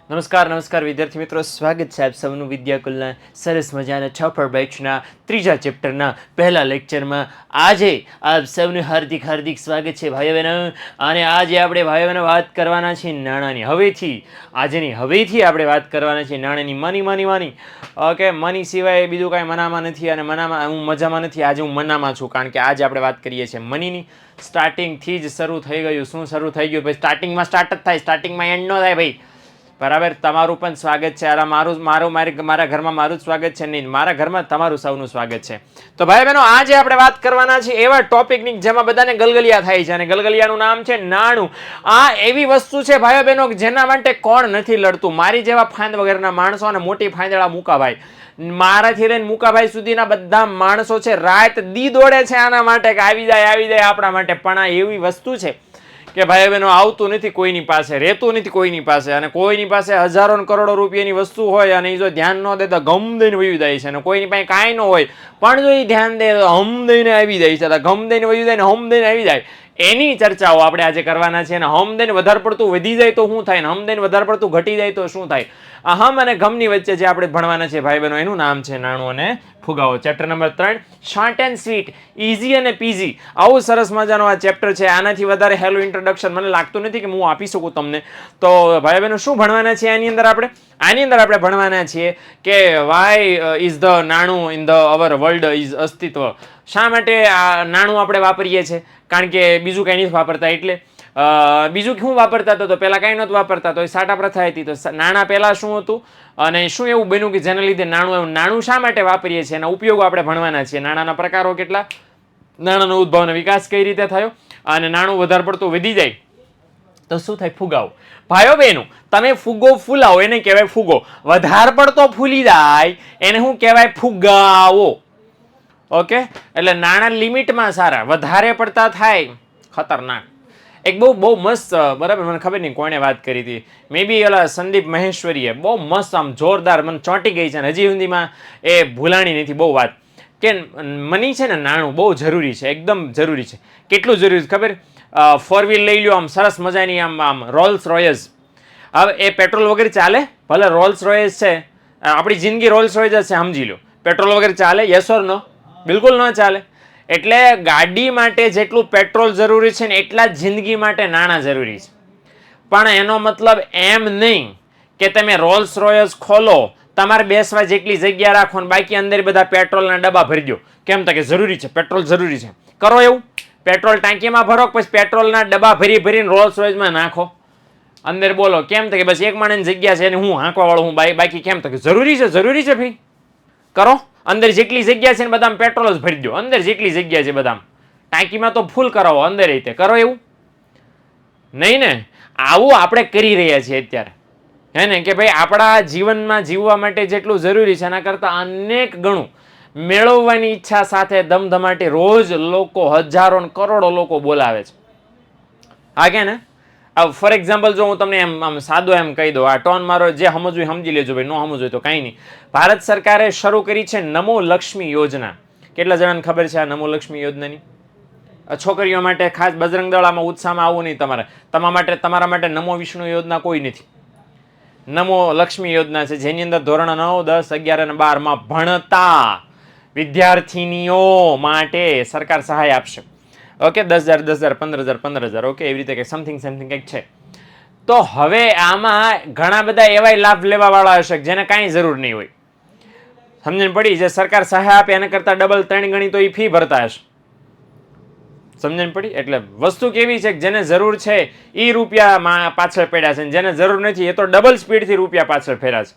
નમસ્કાર વિદ્યાર્થી મિત્રો, સ્વાગત છે આપ સૌનું વિદ્યાકુલના સરસ મજાના છફર બેચના ત્રીજા ચેપ્ટરના પહેલા લેક્ચરમાં. આજે આપ સૌનું હાર્દિક સ્વાગત છે ભાઈઓ બહેનો. અને આજે આપણે ભાઈઓ બહેનો વાત કરવાના છીએ નાણાંની. હવેથી આપણે વાત કરવાના છીએ નાણાંની. મની. ઓકે, મની સિવાય બીજું કાંઈ મનામાં નથી, અને હું મજામાં નથી. આજે હું મનામાં છું, કારણ કે આજે આપણે વાત કરીએ છીએ મનીની. સ્ટાર્ટિંગથી જ શરૂ થઈ ગયું. શું શરૂ થઈ ગયું ભાઈ? સ્ટાર્ટિંગમાં સ્ટાર્ટ જ થાય, સ્ટાર્ટિંગમાં એન્ડ ન થાય ભાઈ. બરાબર, તમારું પણ સ્વાગત છે. મારા ઘરમાં મારું જ સ્વાગત છે, નહીં મારા ઘરમાં તમારું સૌનું સ્વાગત છે. તો ભાઈ બહેનો, આજે આપણે વાત કરવાના છે એવા ટોપિકની જેમાં બધાને ગલગલિયા થાય છે, અને ગલગલિયાનું નામ છે નાણું. આ એવી વસ્તુ છે ભાઈઓ બહેનો જેના માટે કોણ નથી લડતું. મારી જેવા ફાંદ વગરના માણસો અને મોટી ફાંદડા મુકાભાઈ, મારાથી લઈને મુકાભાઈ સુધીના બધા માણસો છે, રાત દી દોડે છે આના માટે કે આવી જાય આપણા માટે. પણ આ એવી વસ્તુ છે કે ભાઈ બહેનો આવતું નથી કોઈની પાસે, રહેતું નથી કોઈની પાસે, અને કોઈની પાસે હજારો ને કરોડો રૂપિયાની વસ્તુ હોય અને એ જો ધ્યાન ન દે તો ગમ દઈને વયું જાય છે. અને કોઈની પાસે કાંઈ ન હોય પણ જો એ ધ્યાન દે તો હમ દઈને આવી જાય છે. ગમ દઈને વયું જાય ને હમ દઈને આવી જાય, એની ચર્ચાઓ આપણે આજે કરવાના છે. અને હમ દઈને વધારે પડતું વધી જાય તો શું થાય, ને હમ દઈને વધારે પડતું ઘટી જાય તો શું થાય. આ હમ અને ગમની વચ્ચે જે આપણે ભણવાના છે ભાઈ બહેનો, એનું નામ છે નાણું અને ફુગાવો. Chapter number 3, short and sweet, easy અને પીઝી. આવું સરસ મજાનો આ ચેપ્ટર છે. આનાથી વધારે હેલું ઇન્ટ્રોડક્શન મને લાગતું નથી કે હું આપી શકું તમને. તો ભાઈ બહેનો, શું ભણવાના છે આની અંદર આપણે ભણવાના છીએ કે વાય ઇઝ ધ નાણું in the our world is અસ્તિત્વ. શા માટે આ નાણું આપણે વાપરીએ છીએ? કારણ કે બીજું કંઈ નથી વાપરતા. એટલે બીજું શું વાપરતા તો પહેલાં કાંઈ નહોતું વાપરતા, તો એ સાટા પ્રથા હતી. તો નાણાં પહેલાં શું હતું અને શું એવું બન્યું કે જેના લીધે નાણું શા માટે વાપરીએ છીએ, એના ઉપયોગો આપણે ભણવાના છીએ. નાણાંના પ્રકારો કેટલા, નાણાંનો ઉદ્ભવ અને વિકાસ કઈ રીતે થયો, અને નાણું વધારે પડતું વધી જાય તો શું થાય? ફુગાવો. ભાઈઓ બહેનો, તમે ફુગ્ગો ફૂલાવો એને કહેવાય ફુગ્ગો. વધારે પડતો ફૂલી જાય એને શું કહેવાય? ફુગાવો. ઓકે, એટલે નાણાં લિમિટમાં સારા, વધારે પડતા થાય ખતરનાક. એક બહુ મસ્ત, બરાબર, મને ખબર નહીં કોણે વાત કરી હતી, મે બી ઓલા સંદીપ મહેશ્વરીએ બહુ મસ્ત, આમ જોરદાર, મને ચોંટી ગઈ છે, અને હજી સુધીમાં એ ભૂલાણી નથી બહુ વાત, કે મની છે ને નાણું બહુ જરૂરી છે, એકદમ જરૂરી છે. કેટલું જરૂરી છે ખબર? 4 વ્હીલ લઈ લો, આમ સરસ મજાની, આમ રોલ્સ રોયસ. હવે એ પેટ્રોલ વગર ચાલે? ભલે રોલ્સ રોયસ છે, આપણી જિંદગી રોલ્સ રોયસ છે, સમજી લો. પેટ્રોલ વગર ચાલે? યસ ઓર નો? બિલકુલ ન ચાલે. એટલે ગાડી માટે જેટલું પેટ્રોલ જરૂરી છે ને એટલા જ જિંદગી માટે નાણાં જરૂરી છે. પણ એનો મતલબ એમ નહીં કે તમે રોલ્સ રોયસ ખોલો, તમારે બેસવા જેટલી જગ્યા રાખો ને બાકી અંદર બધા પેટ્રોલના ડબ્બા ભરી દો. કેમ? તો કે જરૂરી છે, પેટ્રોલ જરૂરી છે. કરો એવું? પેટ્રોલ ટાંકીમાં ભરો, પછી પેટ્રોલના ડબ્બા ભરીને રોલ્સ રોયસમાં નાખો અંદર. બોલો કેમ? તો કે બસ એક માણસની જગ્યા છે અને હું હાંકવા વાળો હું, બાકી કેમ? તો કે જરૂરી છે ભાઈ. કરો, અંદર જેટલી જગ્યા છે ને બધામાં પેટ્રોલ જ ભરી દો. અંદર જેટલી જગ્યા છે બધામાં, ટાંકીમાં તો ફૂલ કરાવો, અંદર રીતે કરો એવું નહીં ને? આવું આપણે કરી રહ્યા છીએ અત્યારે, હે ને? કે ભાઈ આપણા જીવનમાં જીવવા માટે જેટલું જરૂરી છે એના કરતાં અનેક ગણું મેળવવાની ઈચ્છા સાથે ધમધમાટી રોજ લોકો, હજારો ને કરોડો લોકો બોલાવે છે. હા કે ને? ફોર એક્ઝામ્પલ, જો હું તમને આમ સાદો એમ કહી દઉં, આ ટોન મારો જે સમજવું સમજી લેજો ભાઈ, ન સમજવું તો કાંઈ નહીં. ભારત સરકારે શરૂ કરી છે નમો લક્ષ્મી યોજના. કેટલા જણાને ખબર છે આ નમો લક્ષ્મી યોજનાની? છોકરીઓ માટે ખાસ બજરંગ દળામાં ઉત્સાહમાં આવવું નહીં તમારે. તમારા માટે નમો વિષ્ણુ યોજના કોઈ નથી. નમો લક્ષ્મી યોજના છે, જેની અંદર ધોરણ 9, 10, 11 અને 12માં ભણતા વિદ્યાર્થીનીઓ માટે સરકાર સહાય આપશે. ઓકે, 10,000, 10,000, 15,000, 15,000. ઓકે, એવી રીતે કંઈક સમથિંગ કંઈક છે. તો હવે આમાં ઘણા બધા એવા લાભ લેવા વાળા હશે જેને કાંઈ જરૂર નહીં હોય. સમજણ પડી? જે સરકાર સહાય આપે એના કરતાં ડબલ 3 ગણી તો એ ફી ભરતા હશે. સમજણ પડી? એટલે વસ્તુ કેવી છે કે જેને જરૂર છે એ રૂપિયા પાછળ પડ્યા છે, જેને જરૂર નથી એ તો ડબલ સ્પીડથી રૂપિયા પાછળ ફેર્યા છે.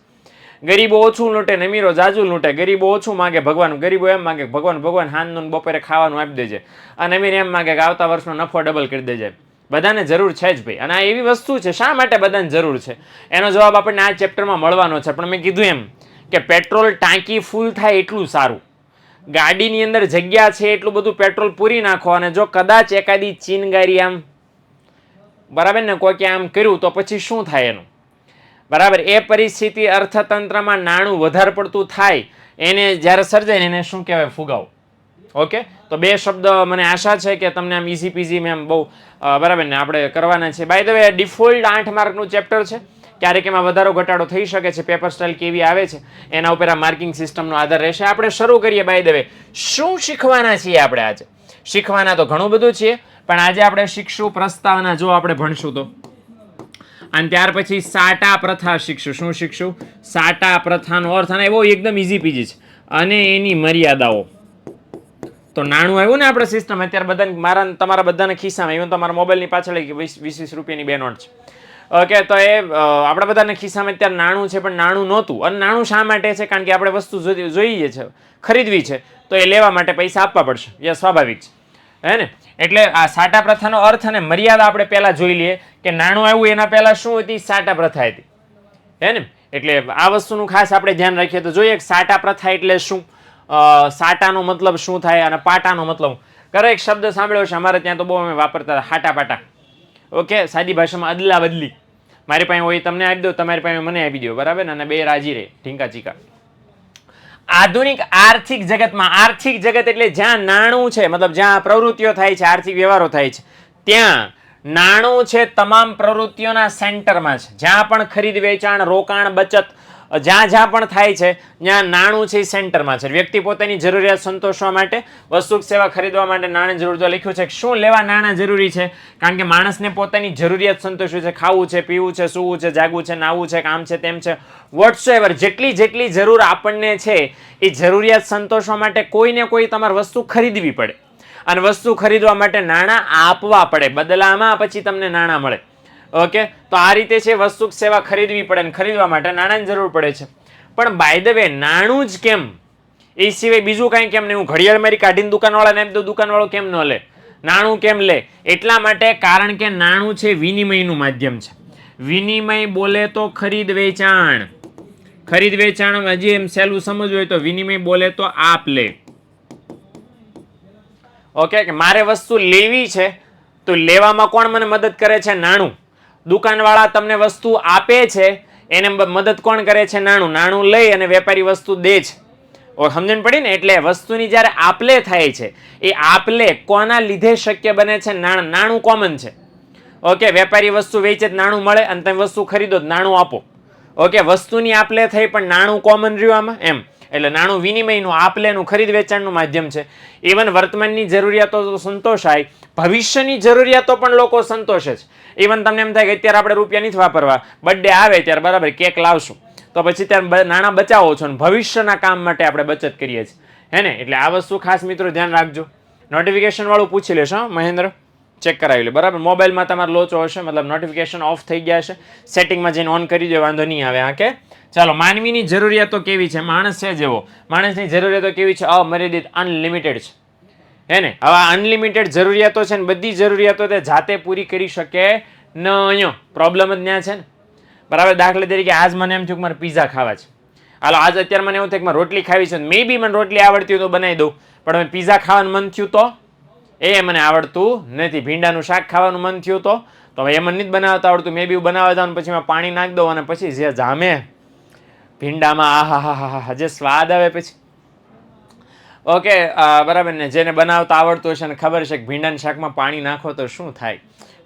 ગરીબો ઓછું લૂંટે ને અમીરો જાજુ લૂંટે. ગરીબો ઓછું માગે ભગવાન, ગરીબો એમ માગે ભગવાન હાંજનું બપોરે ખાવાનું આપી દેજે, અને અમીર એમ માગે કે આવતા વર્ષનો નફો ડબલ કરી દેજે. બધાને જરૂર છે જ ભાઈ, અને આ એવી વસ્તુ છે. શા માટે બધાને જરૂર છે એનો જવાબ આપણને આ ચેપ્ટરમાં મળવાનો છે. પણ મેં કીધું એમ કે પેટ્રોલ ટાંકી ફૂલ થાય એટલું સારું. ગાડીની અંદર જગ્યા છે એટલું બધું પેટ્રોલ પૂરી નાખો, અને જો કદાચ એકાદી ચીનગારી આમ, બરાબર ને, કોઈ આમ કર્યું તો પછી શું થાય એનું? બરાબર, એ પરિસ્થિતિ અર્થતંત્રમાં નાણું વધારે પડતું થાય એને જ્યારે સર્જાય ને એને શું કહેવાય? ફુગાવો. ઓકે, તો બે શબ્દ મને આશા છે કે તમને આમ ઇઝી પીઝી મેં બહુ, બરાબર ને, આપણે કરવાના છે. બાય ધ વે ડિફોલ્ટ 8 માર્કનું ચેપ્ટર છે, ક્યારેક એમાં વધારો ઘટાડો થઈ શકે છે. પેપર સ્ટાઇલ કેવી આવે છે એના ઉપર આ માર્કિંગ સિસ્ટમનો આધાર રહેશે. આપણે શરૂ કરીએ. બાય ધ વે, શું શીખવાના છીએ આપણે આજે? શીખવાના તો ઘણું બધું છીએ, પણ આજે આપણે શીખશું પ્રસ્તાવના. જો આપણે ભણશું તો, અને ત્યાર પછી સાટા પ્રથા શીખશું. શું શીખશું? સાટા પ્રથાનો અર્થ. અને એવો એકદમ ઇઝી પીજી છે. અને એની મર્યાદાઓ. તો નાણું આવ્યું ને આપણે સિસ્ટમ અત્યારે બધા મારા તમારા બધાના ખિસ્સામાં, ઇવન તમારા મોબાઈલની પાછળ 20 રૂપિયાની 2 નોટ છે. ઓકે, તો એ આપણા બધાના ખિસ્સામાં અત્યારે નાણું છે, પણ નાણું નહોતું. અને નાણું શા માટે છે? કારણ કે આપણે વસ્તુ જોઈએ છે, ખરીદવી છે, તો એ લેવા માટે પૈસા આપવા પડશે. એ સ્વાભાવિક છે, હે ને? એટલે આ સાટા પ્રથાનો અર્થ અને મર્યાદા આપણે પહેલા જોઈ લઈએ કે નાણું આવ્યું એના પહેલા શું હતી? સાટા પ્રથા હતી, હે ને? એટલે આ વસ્તુનું ખાસ આપણે ધ્યાન રાખીએ તો જોઈએ કે સાટા પ્રથા એટલે શું, સાટાનો મતલબ શું થાય અને પાટાનો મતલબ. કરે એક શબ્દ સાંભળ્યો છે અમારે ત્યાં તો બહુ અમે વાપરતા હતા, હાટા પાટા. ઓકે, સાદી ભાષામાં અદલા બદલી. મારી પાસે હોય તમને આપી દો, તમારી પાસે મને આપી દો, બરાબર ને? અને બે રાજી રહે, ઢીંકા ચીકા. આધુનિક આર્થિક જગતમાં, આર્થિક જગત એટલે જ્યાં નાણું છે, મતલબ જ્યાં પ્રવૃત્તિઓ થાય છે, આર્થિક વ્યવહારો થાય છે, ત્યાં નાણું છે તમામ પ્રવૃત્તિઓના સેન્ટરમાં છે. જ્યાં પણ ખરીદ વેચાણ, રોકાણ, બચત, જ્યાં જ્યાં પણ થાય છે ત્યાં નાણું છે એ સેન્ટરમાં છે. વ્યક્તિ પોતાની જરૂરિયાત સંતોષવા માટે, વસ્તુ સેવા ખરીદવા માટે નાણાં જરૂર. તો લખ્યું છે કે શું લેવા નાણાં જરૂરી છે? કારણ કે માણસને પોતાની જરૂરિયાત સંતોષવી છે. ખાવું છે, પીવું છે, સૂવું છે, જાગવું છે, નાહવું છે, કામ છે, તેમ છે, વોટ્સએવર જેટલી જરૂર આપણને છે એ જરૂરિયાત સંતોષવા માટે કોઈને કોઈ તમારે વસ્તુ ખરીદવી પડે. અને વસ્તુ ખરીદવા માટે નાણાં આપવા પડે, બદલામાં પછી તમને નાણાં મળે. ઓકે, તો આ રીતે છે વસ્તુ સેવા ખરીદવી પડે, અને ખરીદવા માટે નાણાંની જરૂર પડે છે. પણ બાય ધ વે, નાણું જ કેમ? એ સિવાય બીજું કાંઈ કેમ નહીં? હું ઘડિયાળ મારી કાઢીને દુકાનવાળાને આપી દઉં, દુકાનવાળો કેમ ન લે? નાણું કેમ લે? એટલા માટે, કારણ કે નાણું છે વિનિમયનું માધ્યમ છે. વિનિમય બોલે તો ખરીદ વેચાણ. ખરીદ વેચાણ હજી એમ સહેલું સમજવું હોય તો વિનિમય બોલે તો આપ લે. ઓકે, કે મારે વસ્તુ લેવી છે તો લેવામાં કોણ મને મદદ કરે છે? નાણું. દુકાનવાળા તમને વસ્તુ આપે છે, એને મદદ કોણ કરે છે? નાણું. નાણું લઈ અને વેપારી વસ્તુ દે છે. સમજણ પડી ને? એટલે વસ્તુની જ્યારે આપલે થાય છે, એ આપલે કોના લીધે શક્ય બને છે? નાણું કોમન છે. ઓકે, વેપારી વસ્તુ વેચે નાણું મળે, અને તમે વસ્તુ ખરીદો નાણું આપો. ઓકે, વસ્તુની આપલે થઈ પણ નાણું કોમન રહ્યું આમાં, એમ. એટલે નાણું વિનિમયનું, આપલેનું, ખરીદ વેચાણનું માધ્યમ છે. ઇવન વર્તમાનની જરૂરિયાતો તો સંતોષાય, ભવિષ્યની જરૂરિયાતો પણ લોકો સંતોષે છે. ઇવન તમને એમ થાય કે અત્યારે આપણે રૂપિયા નથી વાપરવા, બર્થડે આવે ત્યારે બરાબર કેક લાવશું, તો પછી ત્યારે નાણાં બચાવો છો, અને ભવિષ્યના કામ માટે આપણે બચત કરીએ છીએ, હે ને? એટલે આ વસ્તુ ખાસ મિત્રો ધ્યાન રાખજો. નોટિફિકેશન વાળું પૂછી લેશો, હા મહેન્દ્ર, ચેક કરાવી લે, બરાબર? મોબાઈલમાં તમારે લોચો હશે, મતલબ નોટિફિકેશન ઓફ થઈ ગયા હશે, સેટિંગમાં જઈને ઓન કરી દો, વાંધો નહીં આવે. હા, કે ચાલો, માનવીની જરૂરિયાતો કેવી છે? માણસ છે જેવો, માણસની જરૂરિયાતો કેવી છે? અમર્યાદિત, અનલિમિટેડ છે, હે ને? હવે અનલિમિટેડ જરૂરિયાતો છે ને, બધી જરૂરિયાતો તે જાતે પૂરી કરી શકે નહીં. પ્રોબ્લેમ જ ત્યાં છે ને, બરાબર? દાખલા તરીકે આજ મને એમ થયું કે મારે પીઝા ખાવા છે. હાલો, આજ અત્યારે મને એવું થાય કે મારે રોટલી ખાવી છે, મે બી મને રોટલી આવડતી હોય તો બનાવી દઉં, પણ હવે પીઝા ખાવાનું મન થયું તો એ મને આવડતું નથી. ભીંડાનું શાક ખાવાનું મન થયું તો હવે એ મને નથી બનાવતા આવડતું, મે બી બનાવવા જાઉં પછી એમાં પાણી નાખી દઉં, અને પછી જે જામે ભીંડામાં, આહા હા હા હા, જે સ્વાદ આવે પછી. ઓકે, બરાબર ને? જેને બનાવતા આવડતું હશે ને ખબર છે કે ભીંડાના શાકમાં પાણી નાખો તો શું થાય,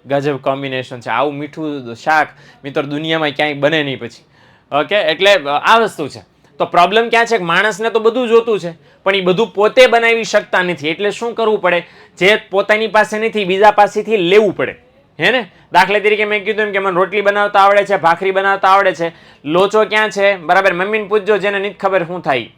ગજબ કોમ્બિનેશન છે. આવું મીઠું શાક મિત્રો દુનિયામાં ક્યાંય બને નહીં પછી. ઓકે, એટલે આ વસ્તુ છે. તો પ્રોબ્લેમ ક્યાં છે કે માણસને તો બધું જોતું છે, પણ એ બધું પોતે બનાવી શકતા નથી. એટલે શું કરવું પડે? જે પોતાની પાસે નથી, બીજા પાસેથી લેવું પડે, હે ને? દાખલા તરીકે મેં કીધું એમ કે મને રોટલી બનાવતા આવડે છે, ભાખરી બનાવતા આવડે છે, લોચો ક્યાં છે? બરાબર, મમ્મીને પૂછજો જેને નથી ખબર શું થાય.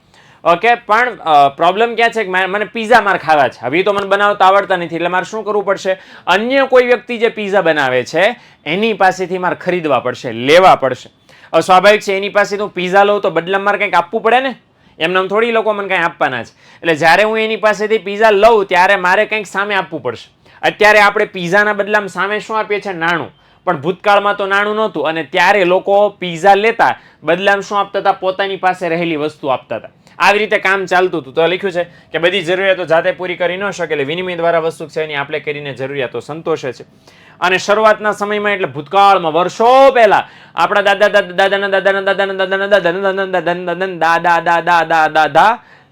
ઓકે, પણ પ્રોબ્લેમ ક્યાં છે કે મને પીઝા મારે ખાવા છે, હવે તો મને બનાવતા આવડતા નથી, એટલે મારે શું કરવું પડશે? અન્ય કોઈ વ્યક્તિ જે પીઝા બનાવે છે એની પાસેથી મારે ખરીદવા પડશે, લેવા પડશે. સ્વાભાવિક છે, એની પાસે હું પીઝા લઉં તો બદલામાં મારે કંઈક આપવું પડે ને? એમને થોડી લોકો મને કંઈ આપવાના છે. એટલે જ્યારે હું એની પાસેથી પીઝા લઉં ત્યારે મારે કંઈક સામે આપવું પડશે. અત્યારે આપણે પીઝાના બદલામાં સામે શું આપીએ છીએ? નાણું. પણ ભૂતકાળમાં તો નાણું નહોતું, અને ત્યારે લોકો પીઝા લેતા બદલામાં શું આપતા હતા? પોતાની પાસે રહેલી વસ્તુ આપતા હતા. આવી રીતે કામ ચાલતું હતું. તો લખ્યું છે કે બધી જરૂરિયાતો જાતે પૂરી કરી ન શકે, એટલે વિનિમય દ્વારા વસ્તુ છે એની આપણે કરીને જરૂરિયાતો સંતોષે છે. અને શરૂઆતના સમયમાં એટલે ભૂતકાળમાં વર્ષો પહેલા આપણા દાદા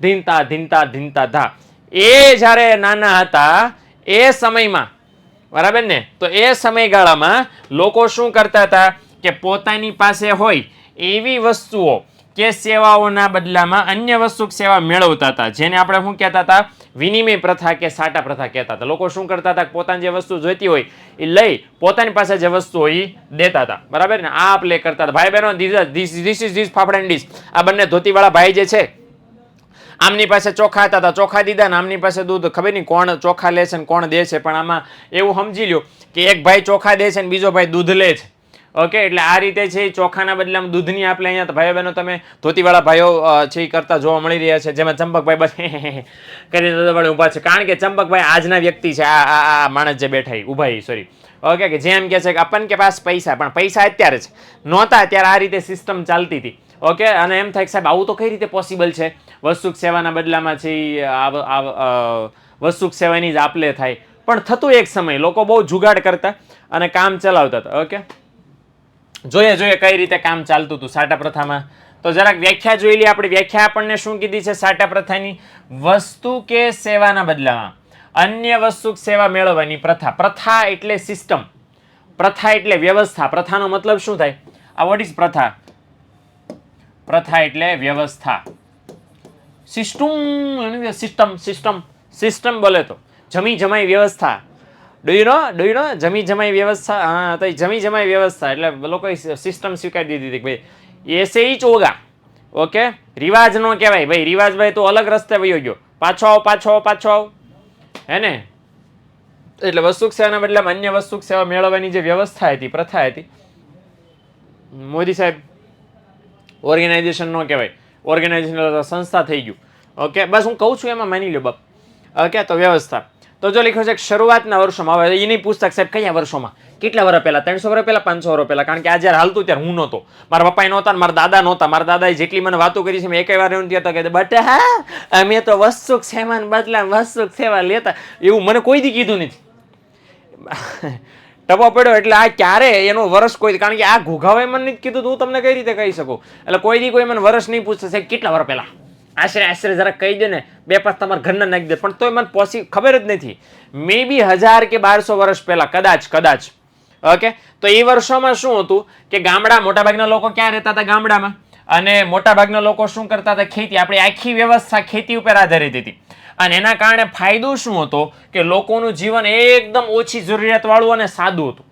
ધીનતા એ જ્યારે નાના હતા એ સમયમાં, બરાબર ને? તો એ સમયગાળામાં લોકો શું કરતા હતા કે પોતાની પાસે હોય એવી વસ્તુઓ કે સેવાઓના બદલામાં અન્ય વસ્તુ કે સેવા મેળવતા હતા, જેને આપણે શું કહેતા હતા? વિનિમય પ્રથા કે સાટા પ્રથા કહેતા હતા. લોકો શું કરતા હતા? પોતાની જે વસ્તુ જોઈતી હોય એ લઈ પોતાની પાસે જે વસ્તુ હોય એ દેતા હતા. બરાબર ને? આ પ્લે કરતા હતા. ભાઈ બહેનો, this is this fafda and dish. આ બંને ધોતીવાળા ભાઈ જે છે, આમની પાસે ચોખા હતા, ચોખા દીધા ને આમની પાસે દૂધ. ખબર નહીં કોણ ચોખા લે છે ને કોણ દે છે, પણ આમાં એવું સમજી લ્યો કે એક ભાઈ ચોખા દે છે ને બીજો ભાઈ દૂધ લે છે. ઓકે, એટલે આ રીતે છે ચોખાના બદલામાં દૂધની આપણે અહીંયા ભાઈઓ બહેનો તમે ધોતીવાળા ભાઈઓ છે એ કરતા જોવા મળી રહ્યા છે, જેમાં ચંપકભાઈ બસ કરીને ઊભા છે, કારણ કે ચંપકભાઈ આજના વ્યક્તિ છે. આ માણસ જે બેઠા ઊભા, સોરી, ઓકે, કે જેમ કે છે કે આપણ કે પાસ પૈસા, પણ પૈસા અત્યારે છે, નહોતા ત્યારે આ રીતે સિસ્ટમ ચાલતી હતી. ઓકે, અને એમ થાય કે સાહેબ આવું તો કઈ રીતે પોસિબલ છે? વસ્તુ સેવાના બદલામાં છે વસ્તુ સેવાની જ આપલે થાય, પણ થતું એક સમય લોકો બહુ જુગાડ કરતા અને કામ ચલાવતા હતા. ઓકે, જોઈએ કઈ રીતે કામ ચાલતું હતું સાટા પ્રથામાં. તો જરાક વ્યાખ્યા જોઈ લઈએ આપણે. વ્યાખ્યા આપણને શું કીધી છે સાટા પ્રથાની? વસ્તુ કે સેવાના બદલામાં અન્ય વસ્તુ સેવા મેળવવાની પ્રથા. પ્રથા એટલે સિસ્ટમ, પ્રથા એટલે વ્યવસ્થા. પ્રથાનો મતલબ શું થાય? આ વોટ ઇઝ પ્રથા? પ્રથા એટલે વ્યવસ્થા, સિસ્ટમ બોલે તો જમી જમાઈ વ્યવસ્થા. ડુ યુ નો જમી જમાઈ વ્યવસ્થા? હા, તો જમી જમાઈ વ્યવસ્થા એટલે લોકોએ સિસ્ટમ સ્વીકારી દીધી કે ભાઈ એસે ઈ ચોગા. ઓકે, રિવાજ નો કહેવાય ભાઈ. રિવાજભાઈ તો અલગ રસ્તે વયો ગયો, પાછો આવ હે ને? એટલે વસ્તુ સેવાના બદલામાં અન્ય વસ્તુ સેવા મેળવવાની જે વ્યવસ્થા હતી, પ્રથા હતી, મોદી સાહેબ ઓર્ગેનાઇઝેશન નો કહેવાય, ઓર્ગેનાઇઝેશન સંસ્થા થઈ ગયું. ઓકે, બસ હું કહું છું એમાં માની લો બાપ. ઓકે, તો વ્યવસ્થા. તો જો લખ્યું છે કે શરૂઆતના વર્ષોમાં, હવે એ નહીં પૂછતા સાહેબ કયા વર્ષોમાં, કેટલા વર્ષ પહેલા, 300 વર્ષ પહેલા, 500 વર્ષ પહેલા, કારણ કે આ જ્યારે હાલતું ત્યારે હું નહોતો, મારા પપ્પા નહોતા, મારા દાદા નહોતા. મારા દાદાએ જેટલી મને વાતો કરી છે મેં એક વાર એવું કહેતા કે બટ હા અમે તો વસ્તુક સેવાને બદલા વસ્તુક સેવા લેતા, એવું મને કોઈ દી કીધું નથી. ટપો પડ્યો એટલે આ ક્યારે એનો વર્ષ કોઈ, કારણ કે આ ઘોઘાવે મને નથી કીધું, હું તમને કઈ રીતે કહી શકું? એટલે કોઈ દી કોઈ મને વર્ષ નહીં પૂછશે સાહેબ કેટલા વર્ષ પહેલા, આશરે જરા કહી દે ને, 2-5 તમારા ઘરના નાખી દે, પણ તોય મને ખબર જ નથી. મે બી 1000 કે 1200 વર્ષ પહેલા કદાચ. ઓકે, તો એ વર્ષોમાં શું હતું કે ગામડા, મોટાભાગના લોકો ક્યાં રહેતા હતા? ગામડામાં. અને મોટાભાગના લોકો શું કરતા હતા? ખેતી. આપણી આખી વ્યવસ્થા ખેતી ઉપર આધારિત હતી, અને એના કારણે ફાયદો શું હતો કે લોકોનું જીવન એકદમ ઓછી જરૂરિયાત વાળું અને સાદું હતું.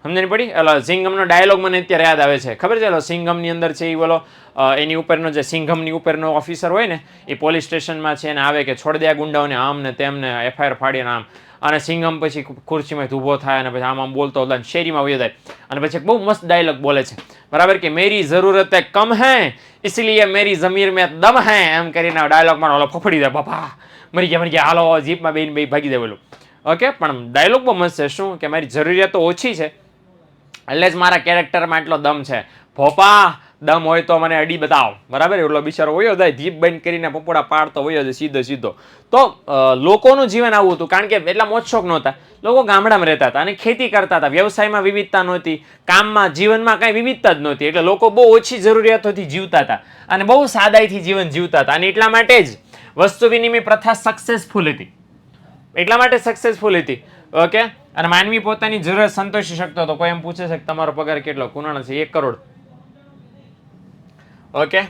સમજણ પડી? એટલે સિંઘમનો ડાયલોગ મને અત્યારે યાદ આવે છે. ખબર છે? સિંઘમની અંદર છે એ બોલો એની ઉપરનો જે સિંઘમની ઉપરનો ઓફિસર હોય ને, એ પોલીસ સ્ટેશનમાં છે એને આવે કે છોડ દે આ ગુંડાઓને, આમ ને તેમને FIR ફાડીને આમ. અને સિંઘમ પછી ખુરશીમાં ઊભો થાય અને પછી આમ બોલતો શેરીમાં વયો જાય અને પછી બહુ મસ્ત ડાયલોગ બોલે છે, બરાબર, કે મેરી જરૂરત કમ હૈ इसलिए मेरी જમીર મેં દમ હૈ, એમ કરીને ડાયલોગમાં ઓલો ફફડી જાય, બાપા મરી ગયા હાલો જીપમાં બે ભાગી જાય બોલું. ઓકે, પણ ડાયલોગ બહુ મસ્ત છે. શું કે મારી જરૂરિયાત તો ઓછી છે એટલે જ મારા કેરેક્ટરમાં એટલો દમ છે. ભોપા દમ હોય તો મને અડી બતાવો, બરાબર. એટલો બિચારો વયો જાય, જીપ બંધ કરીને પપોડા પાડતો વયો જાય સીધો. તો લોકોનું જીવન આવું હતું, કારણ કે એટલા મોજશોખ નહોતા, લોકો ગામડામાં રહેતા હતા અને ખેતી કરતા હતા. વ્યવસાયમાં વિવિધતા નહોતી, કામમાં, જીવનમાં કાંઈ વિવિધતા જ નહોતી, એટલે લોકો બહુ ઓછી જરૂરિયાતોથી જીવતા હતા અને બહુ સાદાઈથી જીવન જીવતા હતા. અને એટલા માટે જ વસ્તુ વિનિમય પ્રથા સક્સેસફુલ હતી, એટલા માટે સક્સેસફુલ હતી. ઓકે, અને માનવી પોતાની જરૂરત સંતોષી શકતો હતો. કોઈ એમ પૂછે છે કે તમારો પગાર કેટલો? કુણાનો છે? 1 કરોડ. ઓકે,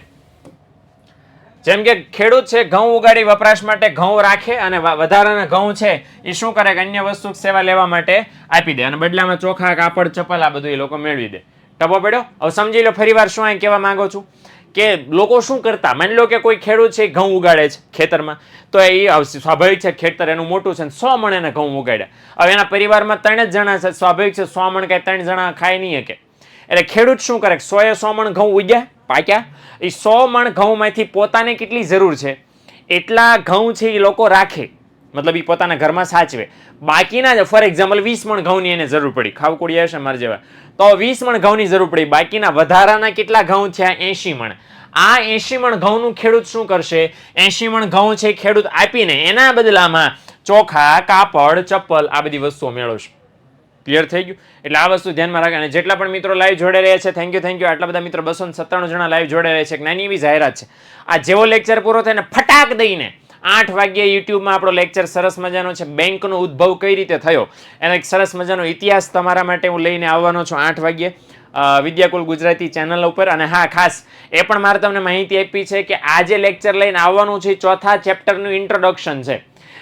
જેમ કે ખેડૂત છે ઘઉં ઉગાડી વપરાશ માટે ઘઉં રાખે અને વધારાના ઘઉં છે એ શું કરે કે અન્ય વસ્તુ સેવા લેવા માટે આપી દે અને બદલામાં ચોખા, કાપડ, ચપ્પલ આ બધું એ લોકો મેળવી દે. ટપો પડ્યો? હવે સમજી લો ફરીવાર શું અહીં કહેવા માંગુ છું કે લોકો શું કરતા, માની લો કે કોઈ ખેડૂત છે ઘઉં ઉગાડે છે ખેતરમાં, તો એ સ્વાભાવિક છે ખેતર એનું મોટું છે, 100 મણ એને ઘઉં ઉગાડ્યા. હવે એના પરિવારમાં 3 જ જણા છે, સ્વાભાવિક છે 100 મણ કાંઈ 3 જણા ખાઈ નહીં શકે. એટલે ખેડૂત શું કરે? 100 મણ ઘઉં ઉગ્યા, પાક્યા. એ 100 મણ ઘઉંમાંથી પોતાને કેટલી જરૂર છે એટલા ઘઉં છે એ લોકો રાખે, મતલબ એ પોતાના ઘરમાં સાચવે. બાકીના ફોર એક્ઝામ્પલ 20 મણ ઘઉંની એને જરૂર પડી, ખાવકોડી હશે મારા જેવા, તો 20 મણ ઘઉંની જરૂર પડી. બાકીના વધારાના કેટલા ઘઉં થયા? 80 મણ. આ 80 મણ ઘઉંનું ખેડૂત શું કરશે? 80 મણ ઘઉં છે ખેડૂત આપીને એના બદલામાં ચોખા, કાપડ, ચપ્પલ આ બધી વસ્તુઓ મેળવશે. ક્લિયર થઈ ગયું? એટલે આ વસ્તુ ધ્યાનમાં રાખે. અને જેટલા પણ મિત્રો લાઈવ જોડે રહ્યા છે, થેન્ક યુ. આટલા બધા મિત્રો 297 જણા લાઈવ જોડે રહ્યા છે. એક નાની એવી જાહેરાત છે, આ જેવો લેક્ચર પૂરો થાય ને ફટાક દઈને 8 વાગ્યે યુટ્યુબમાં આપણો લેક્ચર સરસ મજાનો છે, બેંકનો ઉદ્ભવ કઈ રીતે થયો એનો એક સરસ મજાનો ઇતિહાસ તમારા માટે હું લઈને આવવાનો છું 8 વાગ્યે. વિદ્યાકુલ ગુજરાતી ચેનલ ઉપર. અને હા, ખાસ એ પણ મારે તમને માહિતી આપી છે કે આ જે લેક્ચર લઈને આવવાનું છે ચોથા ચેપ્ટરનું ઇન્ટ્રોડક્શન છે.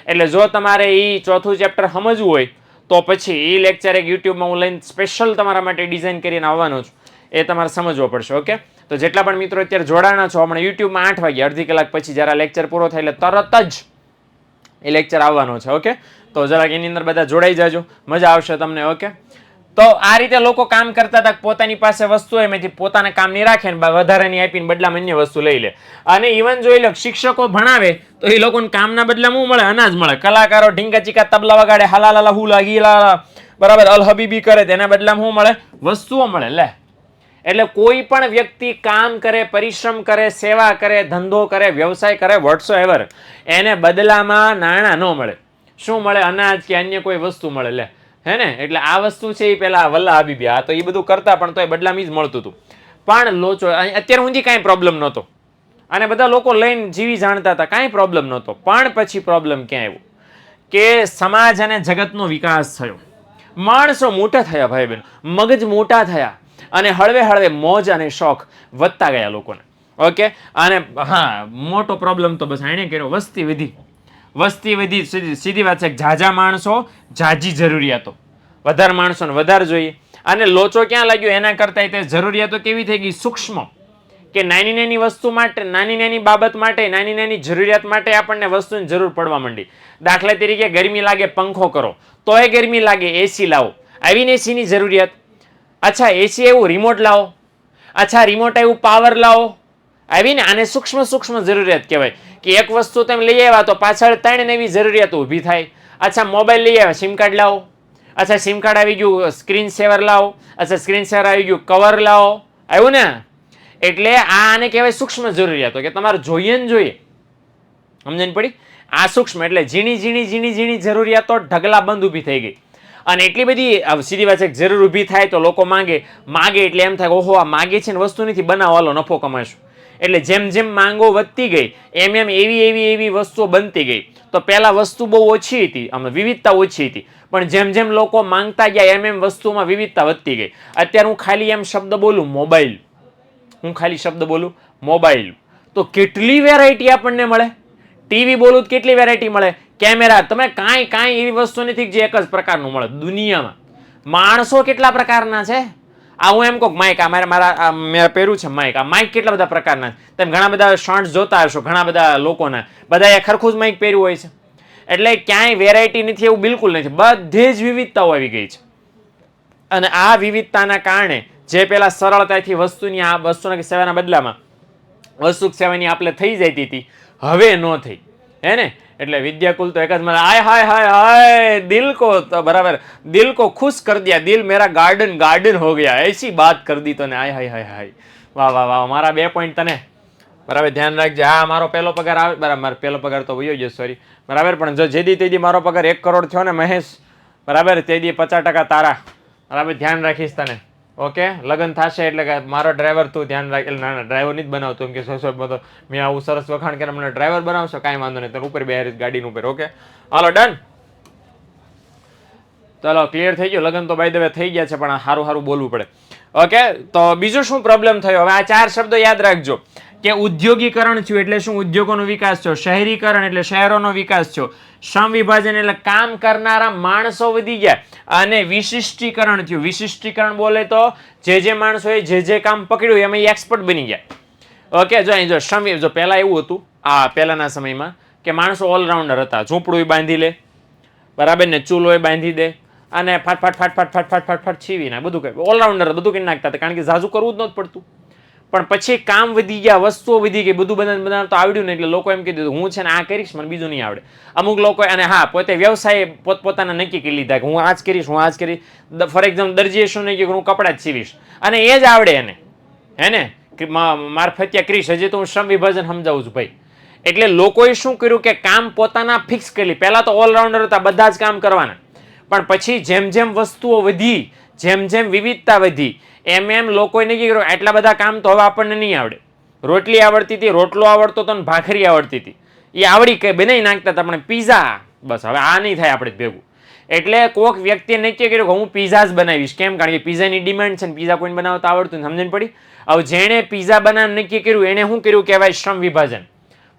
એટલે જો તમારે એ ચોથું ચેપ્ટર સમજવું હોય તો પછી એ લેક્ચર એક યુટ્યુબમાં હું લઈને સ્પેશિયલ તમારા માટે ડિઝાઇન કરીને આવવાનો છું. એ તમારે સમજવો પડશે. ઓકે, તો જેટલા પણ મિત્રો અત્યારે જોડાણા છો, હમણાં યુટ્યુબમાં 8 વાગે અડધી કલાક પછી જ્યારે લેક્ચર પૂરો થાય એટલે તરત જ એ લેક્ચર આવવાનો છે. ઓકે, તો જરાક એની અંદર બધા જોડાઈ જાજો, મજા આવશે તમને. ઓકે, તો આ રીતે લોકો કામ કરતા હતા, પોતાની પાસે વસ્તુ એમાંથી પોતાના કામની રાખે ને વધારાની આપીને બદલામાં અન્ય વસ્તુ લઈ લે. અને ઇવન જોઈ લો, શિક્ષકો ભણાવે તો એ લોકોને કામના બદલામાં શું મળે? અનાજ મળે. કલાકારો ઢીંગા ચીકા તબલા વગાડે, હલાલા હુલા ગીલા બરાબર અલ હબીબી કરે, તેના બદલામાં શું મળે? વસ્તુઓ મળે. લે, એટલે કોઈ પણ વ્યક્તિ કામ કરે, પરિશ્રમ કરે, સેવા કરે, ધંધો કરે, વ્યવસાય કરે, વોટ્સએવર, એને બદલામાં નાણાં ન મળે. શું મળે? અનાજ કે અન્ય કોઈ વસ્તુ મળે. લે, હે ને? એટલે આ વસ્તુ છે એ પેલા વલ્લા હબીબી, આ તો એ બધું કરતા પણ તો એ બદલામાં જ મળતું હતું. પણ લોચો અત્યારે ઊંધી કાંઈ પ્રોબ્લેમ નહોતો અને બધા લોકો લઈને જીવી જાણતા હતા, કાંઈ પ્રોબ્લેમ નહોતો. પણ પછી પ્રોબ્લેમ ક્યાં આવ્યો કે સમાજ અને જગતનો વિકાસ થયો, માણસો મોટા થયા, ભાઈ બહેન, મગજ મોટા થયા અને હળવે હળવે મોજ અને શોખ વધતા ગયા લોકોને. ઓકે, અને હા, મોટો પ્રોબ્લેમ તો બસ એણે કર્યો, વસ્તી વધી. વસ્તી વધી, સીધી વાત છે. ઝાઝા માણસો, ઝાઝી જરૂરિયાતો, વધારે માણસોને વધારે જોઈએ. અને લોચો ક્યાં લાગ્યો? એના કરતાં તે જરૂરિયાતો કેવી થઈ ગઈ? સૂક્ષ્મ. કે નાની નાની વસ્તુ માટે, નાની નાની બાબત માટે, નાની નાની જરૂરિયાત માટે આપણને વસ્તુની જરૂર પડવા માંડી. દાખલા તરીકે ગરમી લાગે, પંખો કરો તોય ગરમી લાગે, એસી લાવો, આવીને એસીની જરૂરિયાત. અચ્છા, એસી એવું રિમોટ લાવો. અચ્છા, રિમોટ એવું પાવર લાવો, આવીને. આને સૂક્ષ્મ સૂક્ષ્મ જરૂરિયાત કહેવાય. કે એક વસ્તુ તમે લઈ આવ્યા તો પાછળ 3 નવી જરૂરિયાતો ઊભી થાય. અચ્છા, મોબાઈલ લઈ આવ્યા, સિમ કાર્ડ લાવો. અચ્છા, સિમ કાર્ડ આવી ગયું, સ્ક્રીન સેવર લાવો. અચ્છા, સ્ક્રીન સેવર આવી ગયું, કવર લાવો. આવ્યું ને? એટલે આને કહેવાય સૂક્ષ્મ જરૂરિયાતો, કે તમારે જોઈએ ને જોઈએ. સમજણ પડી? આ સૂક્ષ્મ એટલે ઝીણી ઝીણી ઝીણી ઝીણી જરૂરિયાતો ઢગલા બંધ ઊભી થઈ ગઈ. અને એટલી બધી સીધી વાત છે, જરૂર ઊભી થાય તો લોકો માંગે. માગે એટલે એમ થાય, ઓહો, આ માગે છે ને વસ્તુ નથી, બનાવો, હાલો નફો કમાશું. એટલે જેમ જેમ માંગો વધતી ગઈ એમ એમ એવી વસ્તુઓ બનતી ગઈ. તો પહેલા વસ્તુ બહુ ઓછી હતી, આમ વિવિધતા ઓછી હતી, પણ જેમ જેમ લોકો માંગતા ગયા એમ એમ વસ્તુમાં વિવિધતા વધતી ગઈ. અત્યારે હું ખાલી એમ શબ્દ બોલું મોબાઈલ, હું ખાલી શબ્દ બોલું મોબાઈલ, તો કેટલી વેરાયટી આપણને મળે. ટીવી બોલું તો કેટલી વેરાયટી મળે. કેમેરા, તમે કાંઈ એવી વસ્તુ નથી જે એક જ પ્રકારનું મળે દુનિયામાં. માણસો કેટલા પ્રકારના છે. આ હું એમ કહું, માઇક, આ મારા મેં પહેર્યું છે માઇક, આ માઇક કેટલા બધા પ્રકારના. તમે ઘણા બધા શોર્ટ્સ જોતા હશો, ઘણા બધા લોકોના, બધા ખરખું જ માઇક પહેર્યું હોય છે. એટલે ક્યાંય વેરાયટી નથી એવું બિલકુલ નથી, બધે જ વિવિધતાઓ આવી ગઈ છે. અને આ વિવિધતાના કારણે જે પેલા સરળતાથી વસ્તુના સેવાના બદલામાં વસ્તુ સેવાની આપણે થઈ જતી હતી, હવે ન થઈ. હે ને? એટલે વિદ્યાકુલ તો એક જ મને હાય હાય હાય હાય દિલ કો તો બરાબર, દિલ કો ખુશ કર દિયા, દિલ મેરા ગાર્ડન ગાર્ડન હો ગયા, એસી બાત કર દી તને. હાય હાય હાય હાય, વાહ વાહ વાહ. મારા 2 પોઈન્ટ તને બરાબર ધ્યાન રાખજે. હા, મારો પહેલો પગાર આવે, બરાબર, મારો પહેલો પગાર તો વયો ગયો, સોરી, બરાબર. પણ જો જેદી તેદી મારો પગાર 1 કરોડ થયો ને મહેશ, બરાબર, તેદી 50% તારા, બરાબર, ધ્યાન રાખીશ તને. ઓકે, લગ્ન થશે એટલે મારો ડ્રાઈવર તું ધ્યાન રાખ. એટલે ના, ડ્રાઈવર નહીં જ બનાવતો, એમ કે તો મેં આવું સરસ વખાણ કરે, મને ડ્રાઈવર બનાવશો, કાંઈ વાંધો નહીં, તને ઉપર બેહારીશ ગાડીનું ઉપર. ઓકે, હાલો, ડન. ચલો, ક્લિયર થઈ ગયો. લગ્ન તો બાય ધ વે થઈ ગયા છે, પણ સારું સારું બોલવું પડે. ઓકે, તો બીજું શું પ્રોબ્લેમ થયો? હવે આ 4 શબ્દો યાદ રાખજો. કે ઉદ્યોગીકરણ થયું એટલે શું? ઉદ્યોગોનો વિકાસ થયો. શહેરીકરણ એટલે શહેરોનો વિકાસ થયો. શ્રમ વિભાજન એટલે કામ કરનારા માણસો વધી ગયા. અને વિશિષ્ટીકરણ થયું. વિશિષ્ટીકરણ બોલે તો જે માણસોએ જે કામ પકડ્યું એમાં એક્સપર્ટ બની ગયા. ઓકે, જો અહીં જો પહેલા એવું હતું, આ પહેલાના સમયમાં, કે માણસો ઓલરાઉન્ડર હતા. ઝૂંપડું બાંધી લે, બરાબર, ને ચૂલો બાંધી દે, અને ફાટ છીવી ના બધું કંઈ ઓલરાઉન્ડર બધું કંઈ નાખતા હતા, કારણ કે ઝાઝું કરવું જ નહોતું પડતું. પણ પછી કામ વધી ગયા, વસ્તુઓ વધી ગઈ, બધું બધા તો આવડ્યું ને, એટલે લોકો એમ કીધું હું છે ને આ કરીશ, મને બીજું નહીં આવડે. અમુક લોકો, અને હા, પોતે વ્યવસાય પોતપોતાના નક્કી કરી લીધા કે હું આ જ કરીશ, હું આ જ કરીશ. ફોર એક્ઝામ્પલ, દરજીએ શું નહીં કે હું કપડાં જ સીવીશ, અને એ જ આવડે એને, હે ને, મારફતિયા કરીશ. હજી તો હું શ્રમ વિભાજન સમજાવું છું ભાઈ. એટલે લોકોએ શું કર્યું કે કામ પોતાના ફિક્સ કરી. પહેલા તો ઓલરાઉન્ડર હતા, બધા જ કામ કરવાના. પણ પછી જેમ જેમ વસ્તુઓ વધી, જેમ જેમ વિવિધતા વધી, એમ એમ લોકોએ નક્કી કર્યું આટલા બધા કામ તો હવે આપણને નહીં આવડે. રોટલી આવડતી હતી, રોટલો આવડતો હતો, ને ભાખરી આવડતી હતી, એ આવડી કઈ બનાવી નાખતા હતા. પણ પીઝા, બસ હવે આ નહીં થાય આપણે ભેગું. એટલે કોઈક વ્યક્તિએ નક્કી કર્યું કે હું પીઝા જ બનાવીશ. કેમ? કારણ કે પીઝાની ડિમાન્ડ છે ને પીઝા કોઈને બનાવતા આવડતું ને, સમજણ પડી? હવે જેણે પીઝા બનાવવાનું નક્કી કર્યું એને શું કર્યું કહેવાય? શ્રમ વિભાજન.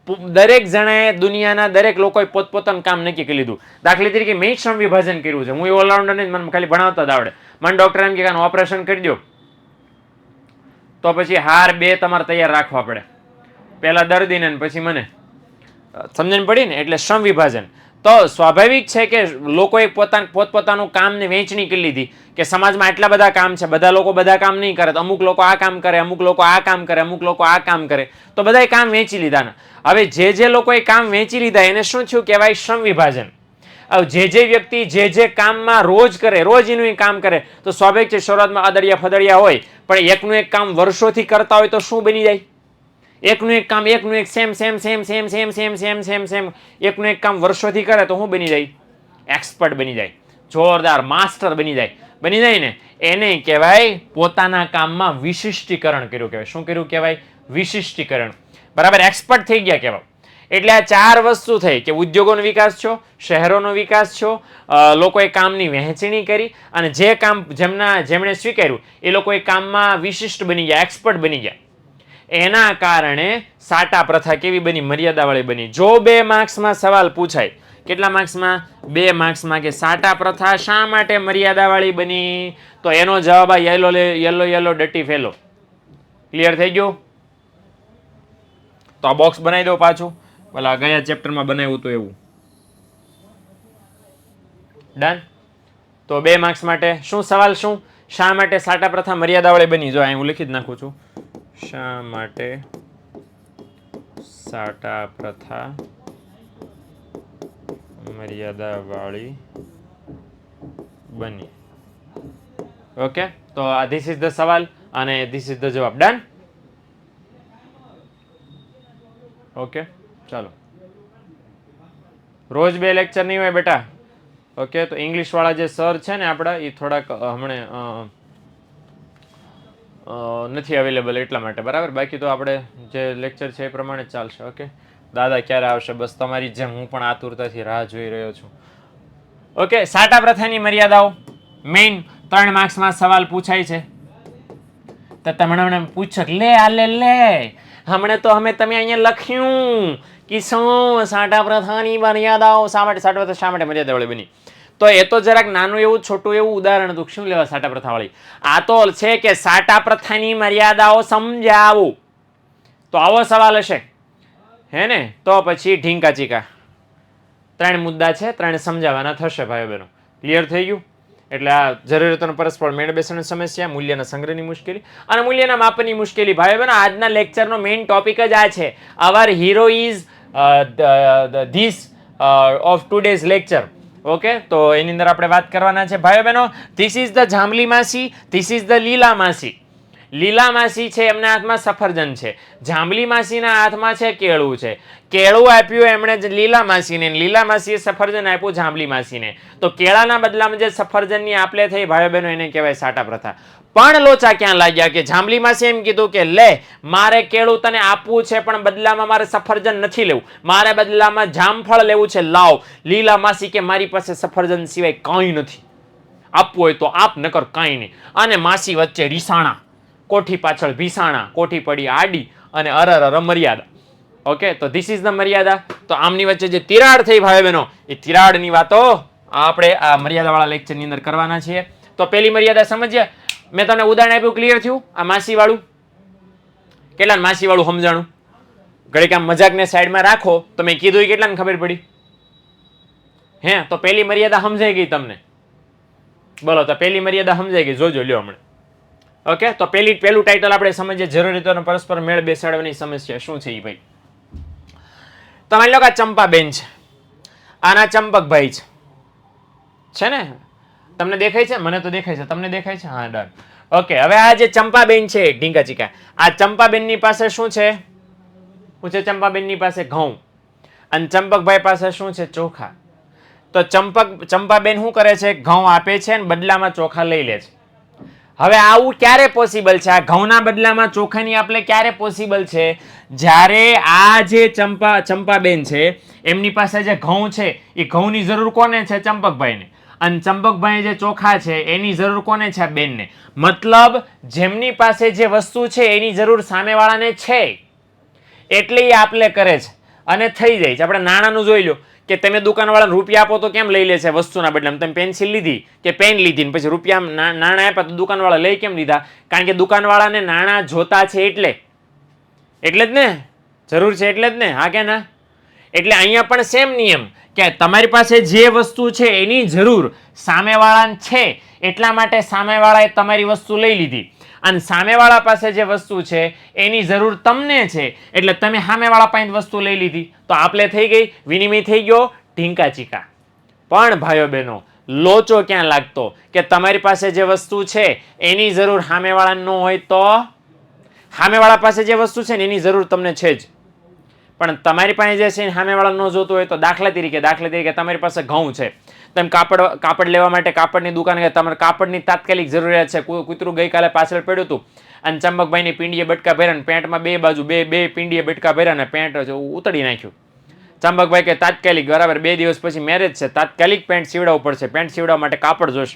દરેક જણાએ દુનિયાના દરેક લોકોએ પોતપોતાનું કામ નક્કી કરી લીધું. દાખલા તરીકે મેં શ્રમ વિભાજન કર્યું છે. હું એ ઓલરાઉન્ડર નહીં, મને ખાલી ભણાવતા જ આવડે. મને ડોક્ટર એમ કે ઓપરેશન કરી દો તો પછી હાર 2 તમારે તૈયાર રાખવા પડે, પહેલા દર્દીને પછી મને. સમજણ પડી ને? એટલે શ્રમ વિભાજન. તો સ્વાભાવિક છે કે લોકોએ પોતપોતાનું કામને વહેંચણી કરી લીધી કે સમાજમાં આટલા બધા કામ છે, બધા લોકો બધા કામ નહીં કરે, તો અમુક લોકો આ કામ કરે, અમુક લોકો આ કામ કરે, અમુક લોકો આ કામ કરે, તો બધાએ કામ વહેંચી લીધા. હવે જે લોકોએ કામ વહેંચી લીધા એને શું થયું કહેવાય? શ્રમ વિભાજન. હવે જે વ્યક્તિ જે કામમાં રોજ કરે, રોજ એનું કામ કરે, તો સ્વાભાવિક છે શરૂઆતમાં અદડિયા ફદડિયા હોય, પણ એકનું એક કામ વર્ષોથી કરતા હોય તો શું બની જાય? એકનું એક કામ, એકનું એક સેમ એકનું એક કામ વર્ષોથી કરે તો શું બની જાય? એક્સપર્ટ બની જાય, જોરદાર માસ્ટર બની જાય ને. એને કહેવાય પોતાના કામમાં વિશિષ્ટીકરણ કર્યું કહેવાય. શું કર્યું કહેવાય? વિશિષ્ટીકરણ. બરાબર, એક્સપર્ટ થઈ ગયા કહેવાય. એટલે આ 4 વસ્તુ થઈ કે ઉદ્યોગોનો વિકાસ છો, શહેરોનો વિકાસ છો, લોકોએ કામની વહેંચણી કરી, અને જે કામ જેમણે સ્વીકાર્યું એ લોકોએ કામમાં વિશિષ્ટ બની ગયા, એક્સપર્ટ બની ગયા. એના કારણે સાટા પ્રથા કેવી બની? મર્યાદાવાળી બની. જો 2 માર્ક્સમાં સવાલ પૂછાય, કેટલા માર્ક્સમાં? 2 માર્ક્સમાં, કે સાટા પ્રથા શા માટે મર્યાદાવાળી બની, તો એનો જવાબ આ યલો ડટી ફેલો. ક્લિયર થઈ ગયું? તો આ બોક્સ બનાવી દો પાછું, ભલા ગયા ચેપ્ટરમાં બનાવ્યું હતું એવું. ડન. તો 2 માર્ક્સ માટે શું સવાલ? શું? શા માટે સાટા પ્રથા મર્યાદાવાળી બની? જો અહીં હું લખી જ નાખું છું. શા માટે સાટા પ્રથા મર્યાદાવાળી બની? ઓકે, તો ધીસ ઇઝ ધ સવાલ અને ધીસ ઇઝ ધ જવાબ. ડન. ઓકે, ચાલો. રોજ 2 લેક્ચર નહીં હોય બેટા. ઓકે, તો ઇંગ્લિશ વાળા જે સર છે ને આપણા, એ થોડાક હમણાં નથી અવેલેબલ એટલા માટે. બરાબર, બાકી તો આપણે જે લેક્ચર છે એ પ્રમાણે જ ચાલશે. ઓકે, દાદા ક્યારે આવશે? બસ તમારી જેમ હું પણ આતુરતાથી રાહ જોઈ રહ્યો છું. ઓકે, સાટા પ્રથાની મર્યાદાઓ મેઇન 3 માર્ક્સમાં સવાલ પૂછાય છે. તો તમને પૂછો લે હમણાં તો તમે અહીંયા લખ્યું કે શું સાટા પ્રથાની મર્યાદાઓ, શા માટે સાટા પ્રથા શા માટે મર્યાદાવાળી બની? તો એ તો જરાક નાનું એવું છોટું એવું ઉદાહરણ હતું. શું લેવા સાટા પ્રથાવાળી? આ તો છે કે સાટા પ્રથાની મર્યાદાઓ સમજાવો. તો આવો સવાલ હશે, હે ને? તો પછી ઢીંકા ચીકા 3 મુદ્દા છે, 3 સમજાવવાના થશે ભાઈઓ બહેનો. ક્લિયર થઈ ગયું? એટલે આ જરૂરિયાતોનો પરસ્પર મેળ બેસવાની સમસ્યા, મૂલ્યના સંગ્રહની મુશ્કેલી અને મૂલ્યના માપનની મુશ્કેલી. ભાઈઓ બહેનો, આજના લેક્ચરનો મેઇન ટોપિક જ આ છે. Our hero is this of today's lecture. Okay, તો એની અંદર આપણે વાત કરવાના છે ભાઈઓ બહેનો. ધીસ ઇઝ ધ જાંબલી માસી, ધીસ ઇઝ ધ લીલા માસી. લીલા માસી છે એમના હાથમાં સફરજન છે, જાંબલી માસીના હાથમાં છે કેળું છે. કેળું આપ્યું એમણે લીલા માસીને, લીલા માસીએ સફરજન આપ્યું જાંબલી માસીને. તો કેળાના બદલામાં જે સફરજનની આપલે થઈ ભાઈઓ બહેનો, એને કહેવાય સાટા પ્રથા. પણ લોચા ક્યાં લાગ્યા કે જાંબલી માસી એમ કીધું કે લે મારે કેળું તને આપવું છે પણ બદલામાં મારે સફરજન નથી લેવું, મારે બદલામાં જામફળ લેવું છે, લાવ. લીલા માસી કે મારી પાસે સફરજન સિવાય કંઈ નથી, આપવું હોય તો આપ, નકર કાંઈ નહીં. અને માસી વચ્ચે રીસાણા, કોઠી પાછળ ભીસાણા, કોઠી પડી આડી અને અરર મર્યાદા. ઓકે, તો ધીસ ઇઝ ધ મર્યાદા. તો આમની વચ્ચે જે તિરાડ થઈ ભાઈ બહેનો, એ તિરાડની વાતો આપણે આ મર્યાદાવાળા લેક્ચરની અંદર કરવાના છીએ. તો પહેલી મર્યાદા સમજ્યા? મેં તમને ઉદાહરણ આપ્યું, ક્લિયર થયું? આ માસી વાળું, કેટલા માસી વાળું સમજાણું? ઘડીક આમ મજાકને સાઈડમાં રાખો તો મેં કીધું એ કેટલાને ખબર પડી? હે, તો પહેલી મર્યાદા સમજાઈ ગઈ તમને? બોલો, તો પહેલી મર્યાદા સમજાઈ ગઈ? જોજો લ્યો હમણાં. ઓકે, તો પહેલું ટાઇટલ આપણે સમજીએ, જરૂરિયાતોનો પરસ્પર મેળ બેસાડવાની સમસ્યા. શું છે એ ભાઈ? તમારી લોકો આ ચંપાબેન છે, આના ચંપકભાઈ છે ને? તમને દેખાય છે? મને તો દેખાય છે. તમને દેખાય છે? હા, ડન. ઓકે, હવે આ જે ચંપાબેન છે ઢીંકા ચીકા, આ ચંપાબેનની પાસે શું છે? શું છે ચંપાબેનની પાસે? ઘઉં. અને ચંપકભાઈ પાસે શું છે? ચોખા. તો ચંપાબેન શું કરે છે? ઘઉં આપે છે અને બદલામાં ચોખા લઈ લે છે. હવે આવું ક્યારે પોસિબલ છે? આ ઘઉંના બદલામાં ચોખાની આપલે ક્યારે પોસિબલ છે? જ્યારે આ જે ચંપાબેન છે એમની પાસે જે ઘઉં છે એ ઘઉંની જરૂર કોને છે? ચંપકભાઈને. અને ચંપકભાઈ જે ચોખા છે એની જરૂર કોને છે? બેનને. મતલબ જેમની પાસે જે વસ્તુ છે એની જરૂર સામેવાળાને છે એટલે એ આપલે કરે છે અને થઈ જાય છે. આપણે નાણાંનું જોઈ લો કે તમે દુકાનવાળાને રૂપિયા આપો તો કેમ લઈ લે છે વસ્તુના બદલામાં? તમે પેન્સિલ લીધી કે પેન લીધી ને પછી રૂપિયા નાણાં આપ્યા તો દુકાનવાળા લઈ કેમ લીધા? કારણ કે દુકાનવાળાને નાણાં જોતા છે એટલે જ ને, જરૂર છે એટલે જ ને, હા કે ના? એટલે અહીંયા પણ સેમ નિયમ કે તમારી પાસે જે વસ્તુ છે એની જરૂર સામેવાળાને છે એટલા માટે સામેવાળાએ તમારી વસ્તુ લઈ લીધી અને સામેવાળા પાસે જે વસ્તુ છે એની જરૂર તમને છે એટલે તમે સામેવાળા પાસે વસ્તુ લઈ લીધી તો આપલે થઈ ગઈ, વિનિમય થઈ ગયો, ઢીંકા ચીકા. પણ ભાઈઓ બહેનો લોચો ક્યાં લાગતો કે તમારી પાસે જે વસ્તુ છે એની જરૂર સામેવાળાને ન હોય તો સામેવાળા પાસે જે વસ્તુ છે ને એની જરૂર તમને છે જ પણ તમારી પાસે જે છે સામેવાળા ન જોતું હોય તો દાખલા તરીકે તમારી પાસે ઘઉં છે, તમે કાપડ લેવા માટે કાપડની દુકાન ગયા, તમારે કાપડની તાત્કાલિક જરૂરિયાત છે, કૂતરું ગઈકાલે પાછળ પડ્યું હતું અને ચંપકભાઈની પીંડીએ બટકા ભર્યા ને પેન્ટમાં બે બાજુ બે પીંડીએ બટકા ભર્યા ને પેન્ટ ઉતરી નાખ્યું. ચંપકભાઈ કે તાત્કાલિક, બરાબર 2 દિવસ પછી મેરેજ છે, તાત્કાલિક પેન્ટ સીવડાવવું પડશે, પેન્ટ સીવડાવવા માટે કાપડ જોશે.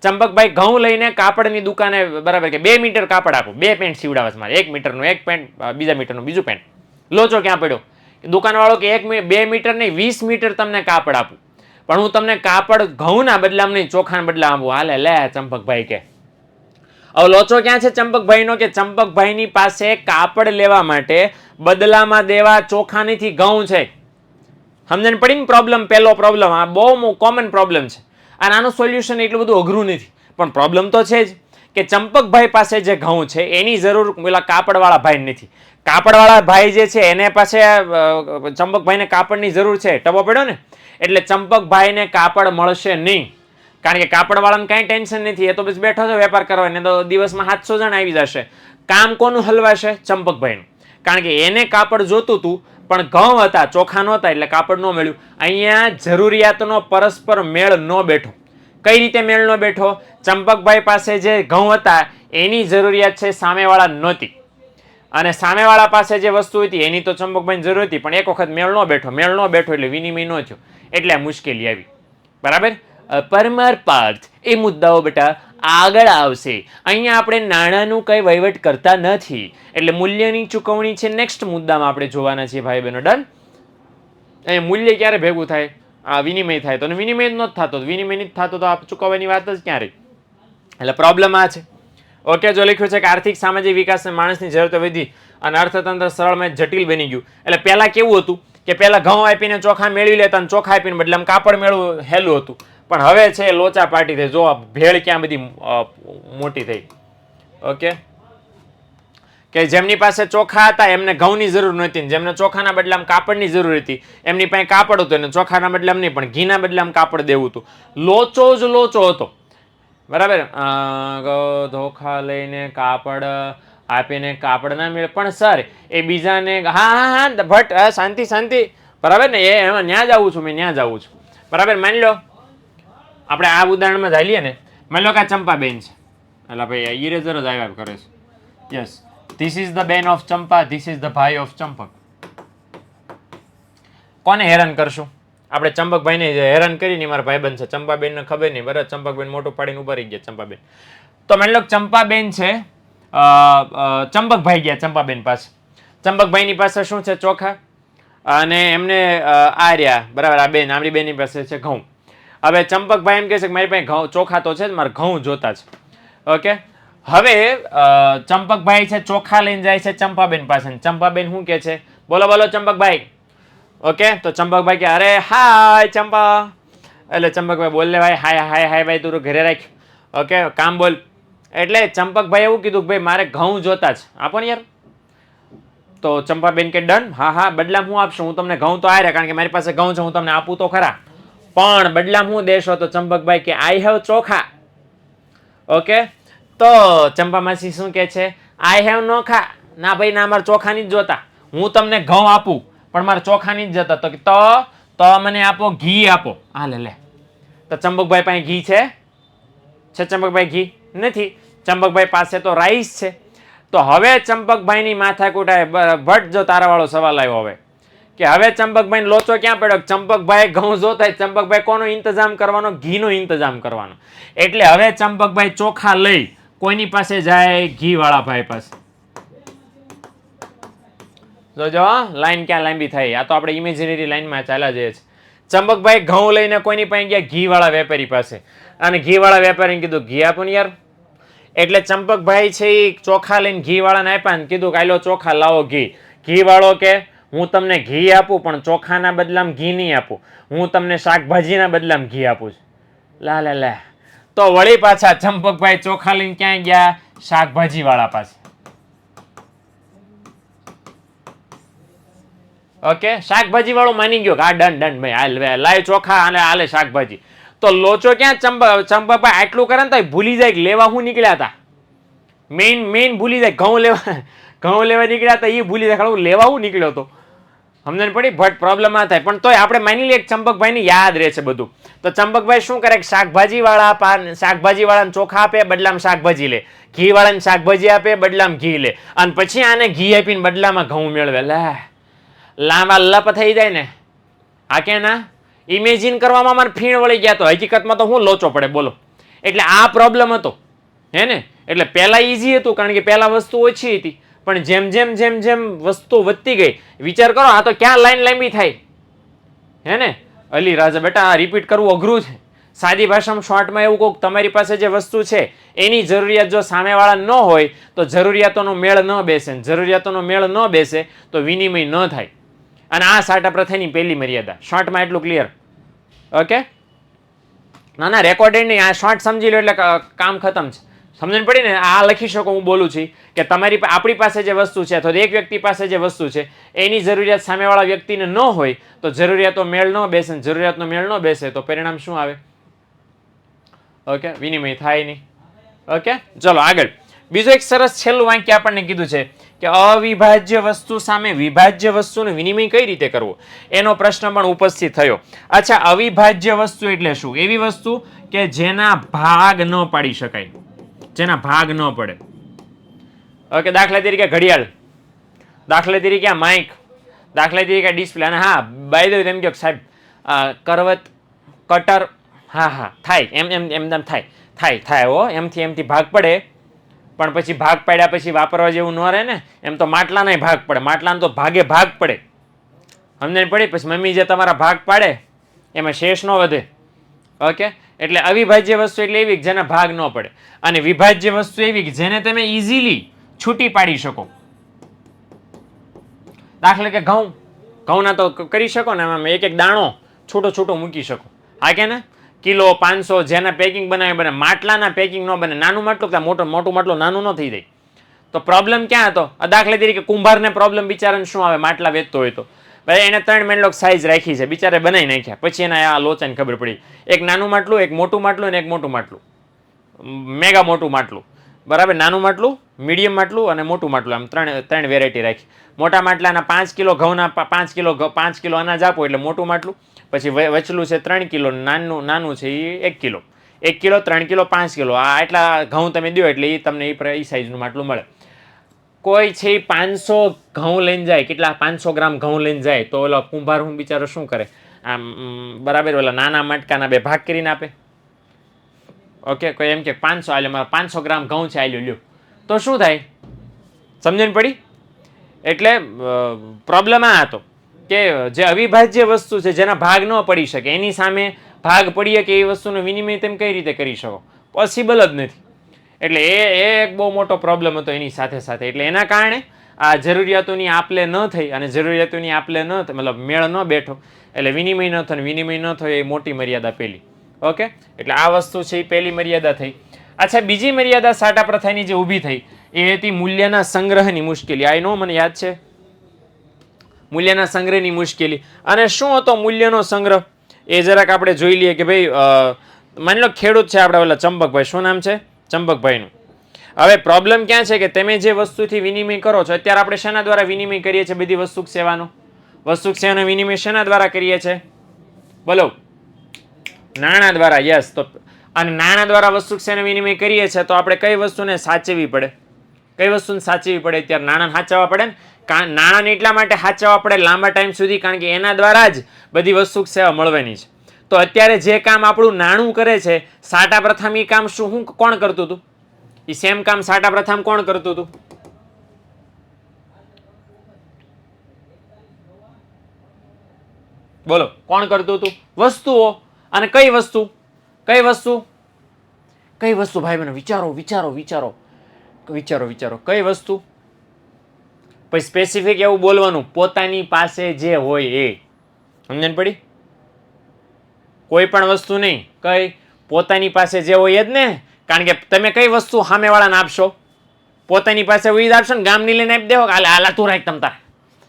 ચંપકભાઈ ઘઉં લઈને કાપડની દુકાને, બરાબર કે 2 મીટર કાપડ આપો, 2 પેન્ટ સીવડાવે છે મારે, 1 મીટરનું એક પેન્ટ, બીજા મીટરનું બીજું પેન્ટ. લોચો ક્યાં પડ્યો? દુકાનવાળો કે 2 મીટર નહીં 20 મીટર તમને કાપડ આપું પણ હું તમને કાપડ ઘઉંના બદલામાં નહીં ચોખાના બદલામાં આપું. હાલે લે ચંપકભાઈ કે. હવે લોચો ક્યાં છે ચંપકભાઈનો કે ચંપકભાઈની પાસે કાપડ લેવા માટે બદલામાં દેવા ચોખા નથી, ઘઉં છે. સમજણ પડી ને પ્રોબ્લેમ? પહેલો પ્રોબ્લેમ આ બહુ કોમન પ્રોબ્લેમ છે અને આનું સોલ્યુશન એટલું બધું અઘરું નથી પણ પ્રોબ્લેમ તો છે જ કે ચંપકભાઈ પાસે જે ઘઉં છે એની જરૂર પેલા કાપડવાળા ભાઈ નથી. કાપડવાળા ભાઈ જે છે એને પાસે ચંપકભાઈને કાપડની જરૂર છે, ટબો પડ્યો ને, એટલે ચંપકભાઈને કાપડ મળશે નહીં કારણ કે કાપડવાળાને કાંઈ ટેન્શન નથી, એ તો બસ બેઠો છે વેપાર કરવા, એને તો દિવસમાં 700 જણ આવી જશે. કામ કોનું હલવાશે? ચંપકભાઈનું, કારણ કે એને કાપડ જોતું હતું પણ ઘઉં હતા, ચોખા નહોતા એટલે કાપડ ન મળ્યું. અહીંયા જરૂરિયાતનો પરસ્પર મેળ ન બેઠો. કઈ રીતે મેળ ન બેઠો? ચંપકભાઈ પાસે જે ઘઉં હતા એની જરૂરિયાત છે સામેવાળા નહોતી અને સામેવાળા પાસે જે વસ્તુ હતી એની તો ચંપકભાઈની જરૂર હતી પણ એક વખત મેળ ન બેઠો એટલે વિનિમય ન થયો એટલે આ મુશ્કેલી આવી. બરાબર? પરમાર પાર્થ એ મુદ્દાઓ બેટા આગળ આવશે. અહીંયા આપણે નાણાંનું કંઈ વહીવટ કરતા નથી એટલે મૂલ્યની ચૂકવણી છે નેક્સ્ટ મુદ્દામાં આપણે જોવાના છીએ ભાઈ બહેનો. ડન? અહીંયા મૂલ્ય ક્યારે ભેગું થાય? આ વિનિમય થાય તો વિનિમય જ નથી થતો, વિનિમય નથી થતો તો આ ચૂકવવાની વાત જ ક્યાં રહી? એટલે પ્રોબ્લેમ આ છે. ઓકે, જો લખ્યું છે કે આર્થિક સામાજિક વિકાસને માણસની જરૂરતો વધી અને અર્થતંત્ર સરળમાં જટિલ બની ગયું. એટલે પહેલા કેવું હતું કે પહેલા ઘઉં આપીને ચોખા મેળવી લેતા અને ચોખા આપીને બદલે કાપડ મેળવું હેલું હતું પણ હવે છે લોચા પાર્ટી થઈ. જો ભેળ ક્યાં બધી મોટી થઈ. ઓકે, કે જેમની પાસે ચોખા હતા એમને ઘઉંની જરૂર નહોતી, જેમને ચોખાના બદલામાં કાપડની જરૂર હતી એમની પાસે કાપડ હતું અને ચોખાના બદલામાં નહીં પણ ઘીના બદલામાં કાપડ દેવું હતું. લોચો જ લોચો હતો. બરાબર? ધોખા લઈને કાપડ આપીને કાપડ ના મળે પણ સર એ બીજાને હા ભટ્ટ શાંતિ બરાબર ને, એ એમાં ન્યા જ આવું છું, મેં ન્યા જ આવું છું. બરાબર? માની લો આપણે આ ઉદાહરણમાં ચાલીએ ને, માની લો કે આ ચંપાબેન છે, એટલે ભાઈ ઇરેઝર જ આવ્યા કરે છે. યસ, ધીસ ઇઝ ધ બેન of Champa, this is the ભાઈ ઓફ ચંપક. કોને હેરાન કરશું? આપણે ચંપકભાઈને હેરાન કરીને મારા ભાઈબંધ છે, ચંપાબેનને ખબર નહીં, બરાબર? ચંપકબેન મોટું પાડીને ઉભા રહી ગયા ચંપાબેન. તો માની લો ચંપાબેન છે, ચંપકભાઈ ગયા ચંપાબેન પાસે. ચંપકભાઈની પાસે શું છે? ચોખા અને એમને આ રહ્યા, બરાબર? આ બેન, આમરી બેનની પાસે છે ઘઉં. હવે ચંપકભાઈ એમ કહે છે કે મારી પાસે ઘઉં ચોખા તો છે જ, મારે ઘઉં જોતા છે. ઓકે, હવે ચંપકભાઈ છે ચોખા લઈને જાય છે ચંપાબેન પાસે. ચંપાબેન શું કહે છે? બોલો બોલો ચંપકભાઈ. ઓકે, તો ચંપકભાઈ કે અરે હાય ચંપા. એટલે ચંપકભાઈ બોલે ભાઈ હાય ભાઈ તું ઘરે રાખ. ઓકે, કામ બોલ. એટલે ચંપકભાઈ એવું કીધું કે ભાઈ મારે ઘઉં જોતા જ, આપો ને યાર. તો ચંપાબેન કે ડન, હા બદલામાં હું આપશું, હું તમને ઘઉં તો આર્યા કારણ કે મારી પાસે ઘઉં છે, હું તમને આપું તો ખરા પણ બદલામાં હું દેશો? તો ચંપકભાઈ કે આઈ હેવ ચોખા. ઓકે, તો ચંપા માસી શું કે છે? આઈ હેવ નોખા. ના ભાઈ ના, મારે ચોખાની જ જોતા, હું તમને ઘઉં આપું પણ મારે ચોખાની જ જતા. તો મને આપો ઘી આપો. હા લે. તો ચંપકભાઈ પાસે ઘી છે? ચંપકભાઈ ઘી નથી. ચંપકભાઈ પાસે તો રાઈસ છે. તો હવે ચંપકભાઈની માથાકૂટ આવે. ભટ્ટ જો તારા વાળો સવાલ આવ્યો હવે કે હવે ચંપકભાઈ લોચો ક્યાં પડ્યો? ચંપકભાઈ ઘઉં જોતા ચંપકભાઈ કોનો ઇંતજામ કરવાનો? ઘીનો ઇંતજામ કરવાનો. એટલે હવે ચંપકભાઈ ચોખા લઈ કોઈની પાસે જાય? ઘી વાળા ભાઈ પાસે. જોજો લાઈન ક્યાં લાંબી થાય. આ તો આપણે ઇમેજિનરી લાઈનમાં ચાલ્યા જઈએ છે. ચંપકભાઈ ઘઉં લઈને કોઈની પાસે ગયા? ઘી વાળા વેપારી પાસે. અને ઘી વાળા વેપારીને કીધું ઘી આપો ને યાર. એટલે ચંપકભાઈ છે એ ચોખા લઈને ઘી વાળાને આપ્યા ને કીધું કાયલો ચોખા લાવો ઘી. ઘી વાળો કે હું તમને ઘી આપું પણ ચોખાના બદલામાં ઘી નહીં આપું, હું તમને શાકભાજીના બદલામાં ઘી આપું છું. લા લા લા. તો વળી પાછા ચંપકભાઈ ચોખા લઈને ક્યાં ગયા? શાકભાજી વાળા પાસે. ઓકે, શાકભાજી વાળો માની ગયો કે આ ડન ભાઈ હાલ લાય ચોખા અને હાલે શાકભાજી. તો લોચો ક્યાં? ચંપકભાઈ આટલું કરે ને તો ભૂલી જાય કે લેવા હું નીકળ્યા હતા. મેઇન ભૂલી જાય. ઘઉં લેવા નીકળ્યા હતા એ ભૂલી જાય લેવા હું નીકળ્યો હતો. સમજણ પડી? બટ પ્રોબ્લેમ આ થાય. પણ તોય આપણે માની લઈએ ચંપકભાઈને યાદ રહે છે બધું. તો ચંપકભાઈ શું કરે? શાકભાજી વાળાને ચોખા આપે બદલામાં શાકભાજી લે, ઘી વાળાને શાકભાજી આપે બદલામાં ઘી લે, અને પછી આને ઘી આપીને બદલામાં ઘઉં મેળવે. લાંબા લપ થઈ જાય ને. આ કે ના ઇમેજિન કરવામાં મારે ફીણ વળી ગયા. તો હકીકતમાં તો હું લોચો પડે બોલો. એટલે આ પ્રોબ્લેમ હતો હે ને. એટલે પહેલા ઈઝી હતું કારણ કે પહેલા વસ્તુ ઓછી હતી, પણ જેમ વસ્તુ વધતી ગઈ, વિચાર કરો આ તો ક્યાં લાઈન લાંબી થાય હે ને. અલી રાજા બેટા આ રિપીટ કરવું અઘરું છે. સાદી ભાષામાં શોર્ટમાં એવું કહું, તમારી પાસે જે વસ્તુ છે એની જરૂરિયાત જો સામેવાળા ન હોય તો જરૂરિયાતોનો મેળ ન બેસે, જરૂરિયાતોનો મેળ ન બેસે તો વિનિમય ન થાય. અને આ સાટા પ્રથાની પહેલી મર્યાદા. શોર્ટમાં એટલું ક્લિયર. ઓકે, ના રેકોર્ડેડ નહીં, આ શોર્ટ સમજી લો એટલે કામ ખતમ છે. સમજણ પડી ને? આ લખી શકો હું બોલું છું કે આપણી પાસે જે વસ્તુ છે અથવા એક વ્યક્તિ પાસે જે વસ્તુ છે એની જરૂરિયાત સામેવાળા વ્યક્તિને ન હોય તો જરૂરિયાતો મેળ ન બેસે, જરૂરિયાતનો મેળ ન બેસે તો પરિણામ શું આવે? ઓકે, વિનિમય થાય નહીં. ઓકે, ચલો આગળ. બીજું એક સરસ છેલ્લું વાક્ય આપણને કીધું છે કે અવિભાજ્ય વસ્તુ સામે વિભાજ્ય વસ્તુનો વિનિમય કઈ રીતે કરવો એનો પ્રશ્ન પણ ઉપસ્થિત થયો. અચ્છા, અવિભાજ્ય વસ્તુ એટલે શું? એવી વસ્તુ કે જેના ભાગ ન પાડી શકાય, જેના ભાગ ન પડે. ઓકે, દાખલા તરીકે ઘડિયાળ, દાખલા તરીકે માઇક, દાખલા તરીકે ડિસ્પ્લે. અને હા બાય ધ વે એમ કહો સાહેબ કરવત, કટર, હા થાય એમ થાય હો, એમથી ભાગ પડે. પણ પછી ભાગ પાડ્યા પછી વાપરવા જેવું ન રહે ને. એમ તો માટલાના ભાગ પડે, માટલાને તો ભાગ પડે. સમજણ પડી? પછી મમ્મી જે તમારા ભાગ પાડે એમાં શેષ ન વધે. ઓકે, એટલે અવિભાજ્ય વસ્તુ એટલે એવી જેના ભાગ ન પડે, અને વિભાજ્ય વસ્તુ એવી કે જેને તમે ઇઝીલી છૂટી પાડી શકો. દાખલા કે ઘઉંના તો કરી શકો ને, એમાં એક દાણો છૂટો મૂકી શકો. હા કે ને? કિલો 500 જેના પેકિંગ બને. માટલાના પેકિંગ ન બને. નાનું માટલું મોટું માટલું નાનું ન થઈ જાય. તો પ્રોબ્લેમ ક્યાં હતો? દાખલા તરીકે કુંભારને પ્રોબ્લેમ બિચારાને શું આવે? માટલા વેચતો હોય તો ભાઈ એને 3 મેનલોક સાઈઝ રાખી છે, બિચારે બનાવી નાખ્યા. પછી એના આ લોચાની ખબર પડી એક નાનું માટલું, એક મોટું માટલું અને એક મોટું માટલું, મેગા મોટું માટલું. બરાબર, નાનું માટલું, મીડિયમ માટલું અને મોટું માટલું, આમ ત્રણ વેરાયટી રાખી. મોટા માટલાના 5 કિલો ઘઉંના 5 કિલો અનાજ આપો એટલે મોટું માટલું. પછી વચલું છે 3 કિલો, નાનું છે એ 1 કિલો, 1 કિલો 3 કિલો 5 કિલો. આ એટલા ઘઉં તમે દો એટલે એ તમને એ સાઈઝનું માટલું મળે. કોઈ છે 500 ઘઉં લઈને જાય, કેટલા 500 ગ્રામ ઘઉં લઈને જાય તો ઓલા કુંભાર હું બિચારો શું કરે? આમ બરાબર ઓલા નાના મટકાના 2 ભાગ કરીને આપે. ઓકે, કોઈ એમ કે 500 આલે, મારા 500 ગ્રામ ઘઉં છે આલ્યો લ્યો, તો શું થાય? સમજણ પડી? એટલે પ્રોબ્લેમ આ હતો કે જે અવિભાજ્ય વસ્તુ છે જેના ભાગ ન પડી શકે એની સામે ભાગ પડીએ કે એ વસ્તુનો વિનિમય તેમ કઈ રીતે કરી શકો? પોસિબલ જ નથી. એટલે એ એક બહુ મોટો પ્રોબ્લેમ હતો એની સાથે. એટલે એના કારણે આ જરૂરિયાતોની આપલે ન થઈ, અને જરૂરિયાતોની આપલે ન થઈ મતલબ મેળ ન બેઠો એટલે વિનિમય ન થયો. વિનિમય ન થયો એ મોટી મર્યાદા પહેલી. ઓકે, એટલે આ વસ્તુ છે એ પહેલી મર્યાદા થઈ. અચ્છા, બીજી મર્યાદા સાટા પ્રથાની જે ઊભી થઈ એ હતી મૂલ્યના સંગ્રહની મુશ્કેલી. આ નો મને યાદ છે, મૂલ્યના સંગ્રહની મુશ્કેલી. અને શું હતો મૂલ્યનો સંગ્રહ એ જરાક આપણે જોઈ લઈએ કે ભાઈ માની લો ખેડૂત છે આપણે ઓલા ચંપકભાઈ, શું નામ છે? ચંપકભાઈનું. હવે પ્રોબ્લેમ ક્યાં છે કે તમે જે વસ્તુથી વિનિમય કરો છો, અત્યારે આપણે શેના દ્વારા વિનિમય કરીએ છીએ? બધી વસ્તુ સેવાનો વિનિમય શેના દ્વારા કરીએ છીએ? બોલો, નાણાં દ્વારા. યસ. તો અને નાણાં દ્વારા વસ્તુ સેનો વિનિમય કરીએ છીએ તો આપણે કઈ વસ્તુને સાચવવી પડે? કઈ વસ્તુને સાચવવી પડે? અત્યારે નાણાં સાચવવા પડે ને નાણાંને એટલા માટે સાચવવા પડે લાંબા ટાઈમ સુધી, કારણ કે એના દ્વારા જ બધી વસ્તુ સેવા મળવાની છે. તો અત્યારે જે કામ આપણું નાણું કરે છે, સાટા પ્રથમ એ કામ કોણ કરતું હતું? એ સેમ કામ સાટા પ્રથમ કોણ કરતું હતું? બોલો, કોણ કરતું હતું? વસ્તુઓ. અને કઈ વસ્તુ? કઈ વસ્તુ? કઈ વસ્તુ ભાઈ બહેનો? વિચારો વિચારો વિચારો વિચારો વિચારો. કઈ વસ્તુ? પછી સ્પેસિફિક એવું બોલવાનું, પોતાની પાસે જે હોય એ. સમજણ પડી? કોઈ પણ વસ્તુ નહીં, કઈ પોતાની પાસે જે હોય એ જ ને. કારણ કે તમે કઈ વસ્તુ સામેવાળાને આપશો? પોતાની પાસે હોય જ આપશો ને. ગામની લઈને આપી દેવો, હાલે હાલા તું રાખ તમ તારે,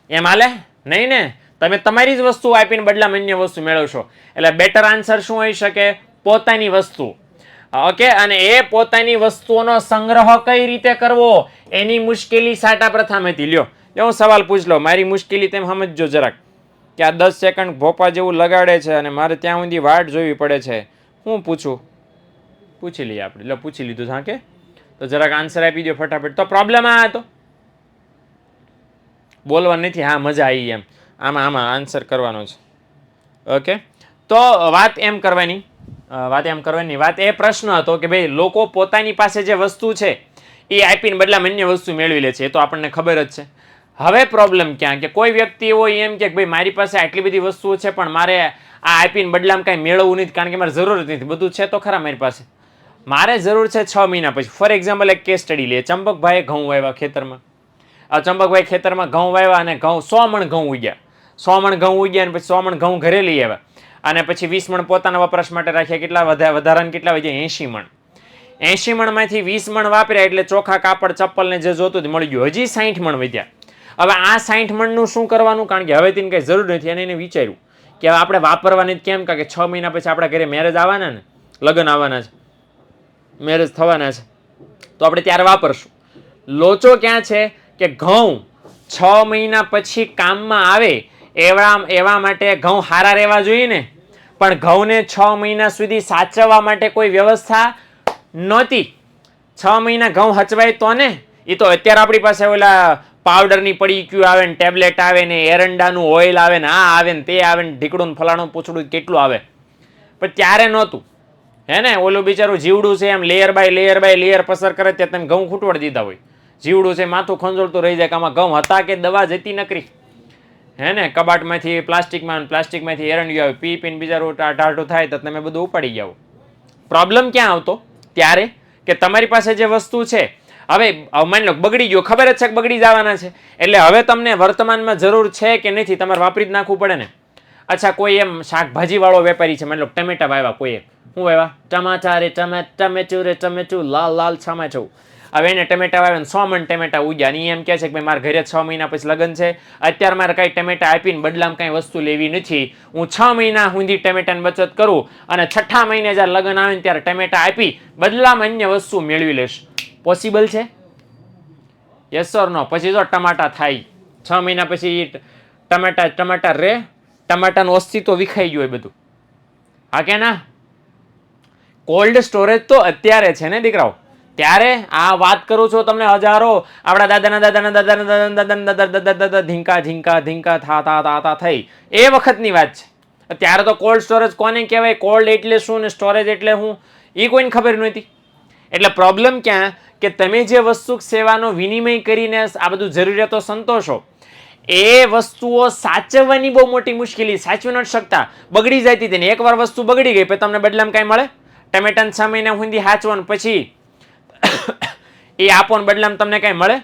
એમ હાલે નહીં ને. તમે તમારી જ વસ્તુ આપીને બદલામાં અન્ય વસ્તુ મેળવશો. એટલે બેટર આન્સર શું હોઈ શકે? પોતાની વસ્તુ. ઓકે, અને એ પોતાની વસ્તુઓનો સંગ્રહ કઈ રીતે કરવો એની મુશ્કેલી સાટા પ્રથમ હતી. લ્યો હું સવાલ પૂછ લો, મારી મુશ્કેલી તેમ સમજજો જરાક, કે આ 10 સેકન્ડ ભોપા જેવું લગાડે છે અને મારે ત્યાં સુધી વાટ જોવી પડે છે. હું પૂછું? પૂછી લઈએ આપણે. એટલે પૂછી લીધું. હા કે તો જરાક આન્સર આપી દો ફટાફટ. તો પ્રોબ્લેમ આ હતો, બોલવા નથી. હા, મજા આવી એમ. આમાં આન્સર કરવાનો છે. ઓકે, તો વાત એમ કરવાની, વાત એ પ્રશ્ન હતો કે ભાઈ લોકો પોતાની પાસે જે વસ્તુ છે એ આપીને બદલામાં અન્ય વસ્તુ મેળવી લે છે. એ તો આપણને ખબર જ છે. હવે પ્રોબ્લેમ ક્યાં કે કોઈ વ્યક્તિ એવો એમ કે ભાઈ મારી પાસે આટલી બધી વસ્તુઓ છે પણ મારે આ આપીને બદલામાં કાંઈ મેળવવું નથી, કારણ કે મારે જરૂર જ નથી. બધું છે તો ખરા મારી પાસે, મારે જરૂર છે 6 મહિના પછી. ફોર એક્ઝામ્પલ એક કેસ સ્ટડી લે. ચંપકભાઈએ ઘઉં વાવ્યા ખેતરમાં. આ ચંપકભાઈ ખેતરમાં ઘઉં વાવ્યા અને ઘઉં 100 મણ ઘઉં ઉગ્યા. 100 મણ ઘઉં ઉગ્યા અને પછી 100 મણ ઘઉં ઘરે લઈ આવ્યા અને પછી 20 મણ પોતાના વપરાશ માટે રાખ્યા. કેટલા વધારાને કેટલા વધ્યા? 80 મણ. 80 મણમાંથી 20 મણ વાપર્યા એટલે ચોખા, કાપડ, ચપ્પલ ને જે જોતું હતું મળી ગયું. હજી 60 મણ વધ્યા. હવે આ 60 મણનું શું કરવાનું? કારણ કે હવે તેની કઈ જરૂર નથી. અને એને વિચાર્યું કે હવે આપણે વાપરવાની કેમ, કારણ કે 6 મહિના પછી આપણા ઘરે મેરેજ આવવાના ને, લગ્ન આવવાના છે, મેરેજ થવાના છે, તો આપણે ત્યારે વાપરશું. લોચો ક્યાં છે કે ઘઉં 6 મહિના પછી કામમાં આવે એવા માટે ઘઉં હારા રહેવા જોઈએ ને. પણ ઘઉંને 6 મહિના સુધી સાચવવા માટે કોઈ વ્યવસ્થા નહોતી. 6 મહિના ઘઉં હચવાય તો ને. એ તો અત્યારે આપણી પાસે ઓલા પાવડરની પડીક્યું આવે ને, ટેબ્લેટ આવે ને, એરંડાનું ઓઇલ આવે ને, આ આવે ને તે આવે ને, ઢીકડું ફલાણું પૂછડું કેટલું આવે. પણ ત્યારે નહોતું. હે ને, ઓલું બિચારું જીવડું છે એમ લેયર બાય લેયર પસર કરે ત્યાં તમે ઘઉં ખૂટવાડી દીધા હોય. જીવડું છે માથું ખંજોળતું રહી જાય કે આમાં ઘઉં હતા કે દવા જતી નકરી. હે ને, કબાટમાંથી પ્લાસ્ટિકમાંથી એરંડિયું આવે, પીને બિચારું ટાઢું થાય તો તમે બધું ઉપાડી જાઓ. પ્રોબ્લેમ ક્યાં આવતો ત્યારે કે તમારી પાસે જે વસ્તુ છે, હવે માની લો બગડી ગયો, ખબર જ છે કે બગડી જવાના છે, એટલે હવે તમને વર્તમાનમાં જરૂર છે કે નથી તમારે વાપરી જ નાખવું પડે ને. અચ્છા, કોઈ એમ શાકભાજી વાળો વેપારી છે, માની લો ટમેટા વાવ્યા કોઈએ. શું વાવ્યા? ટમાચા રે ટમેચું રે ટમેચું, લાલ લાલ છામાચું. હવે એને ટમેટા વાવ્યા 100 મણ ટમેટા ઉગ્યા અને એમ કહે છે કે ભાઈ મારા ઘરે 6 મહિના પછી લગ્ન છે, અત્યારે મારે કાંઈ ટમેટા આપીને બદલામાં કાંઈ વસ્તુ લેવી નથી, હું 6 મહિના સુધી ટમેટાની બચત કરું અને 6ઠા મહિને જ્યારે લગ્ન આવે ને ત્યારે ટમેટા આપી બદલામાં અન્ય વસ્તુ મેળવી લઈશ. પોસિબલ છે? યસ ઓર નો? પછી જો ટમાટા થાય 6 મહિના પછી ટમાટા રે, ટમાટાનું અસ્તિત્વ વિખાઈ ગયું હોય બધું. હા કે ના? કોલ્ડ સ્ટોરેજ તો અત્યારે છે ને દીકરાઓ. ત્યારે આ વાત કરું છું તમને હજારો આપણા દાદા ધીંકા થા થઈ એ વખતની વાત છે. ત્યારે તો કોલ્ડ સ્ટોરેજ કોને કહેવાય, કોલ્ડ એટલે શું ને સ્ટોરેજ એટલે શું એ કોઈને ખબર નહોતી. એટલે પ્રોબ્લેમ ક્યાં કે તમે જે વસ્તુ સેવાનો વિનિમય કરીને આ બધું જરૂરિયાતો સંતોષો, એ વસ્તુઓ સાચવવાની બહુ મોટી મુશ્કેલી, સાચવી નથી શકતા, બગડી જતી હતી ને. એકવાર વસ્તુ બગડી ગઈ પછી તમને બદલામાં કાંઈ મળે? ટમેટાને 6 મહિના સુધી હાચવાનું પછી એ આપો ને બદલામાં તમને કાંઈ મળે?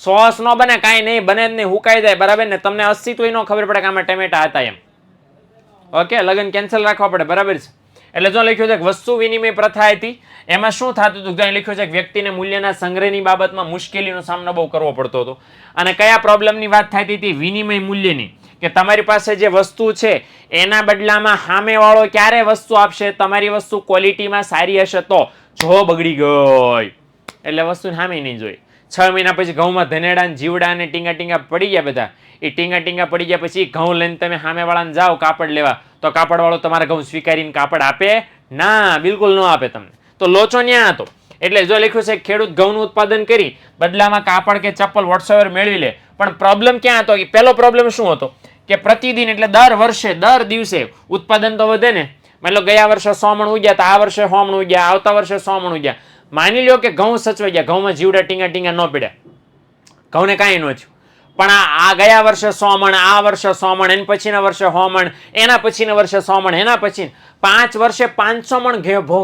સોસ ન બને, કાંઈ નહીં બને જ નહીં, હુકાઈ જાય, બરાબર ને. તમને અસ્તિત્વ ન ખબર પડે કે આમાં ટમેટા હતા એમ. ઓકે, લગ્ન કેન્સલ રાખવા પડે, બરાબર છે. એટલે જો લખ્યું છે કે વસ્તુ વિનિમય પ્રથા હતી, એમાં શું થતું હતું? ત્યાં લખ્યું છે કે વ્યક્તિને મૂલ્યના સંગ્રહની બાબતમાં મુશ્કેલીનો સામનો બહુ કરવો પડતો હતો. અને કયા પ્રોબ્લેમની વાત થતી હતી? વિનિમય મૂલ્યની. કે તમારી પાસે જે વસ્તુ છે એના બદલામાં સામેવાળો ક્યારે વસ્તુ આપશે? તમારી વસ્તુ ક્વોલિટીમાં સારી હશે તો. જો બગડી ગઈ એટલે વસ્તુ સામે નહીં જોઈ. 6 મહિના પછી ઘઉંમાં ધનેડા ને જીવડા ને ટીંગા પડી ગયા બધા. એ ટીંગા પડી ગયા પછી ઘઉં લઈને તમે સામેવાળાને જાઓ કાપડ લેવા, તો કાપડવાળો તમારા ઘઉં સ્વીકારીને કાપડ આપે ના, બિલકુલ ન આપે તમને. તો લોચો ન્યા હતો. એટલે જો લખ્યું છે ખેડૂત ઘઉંનું ઉત્પાદન કરી બદલામાં કાપડ કે ચપ્પલ વોટ્સએવર મેળવી લે, પણ પ્રોબ્લેમ ક્યાં હતો? પહેલો પ્રોબ્લેમ શું હતો કે પ્રતિદિન એટલે દર વર્ષે દર દિવસે ઉત્પાદન તો વધે ને. મતલબ ગયા વર્ષે 100 મણ ઉગ્યા તો આ વર્ષે 100 મણ ઉગ્યા, આવતા વર્ષે 100 મણ ઉગ્યા. માની લો કે ઘઉં સચવાઈ ગયા, ઘઉંમાં જીવડા ટીંગા ન પડ્યા, ઘઉંને કાંઈ ન થયું, પણ આ ગયા વર્ષે 100 મણ, આ વર્ષે 100 મણ, એના પછીના વર્ષે 100 મણ, એના પછીના વર્ષે 100 મણ, એના પછી 5 વર્ષે 500 મણ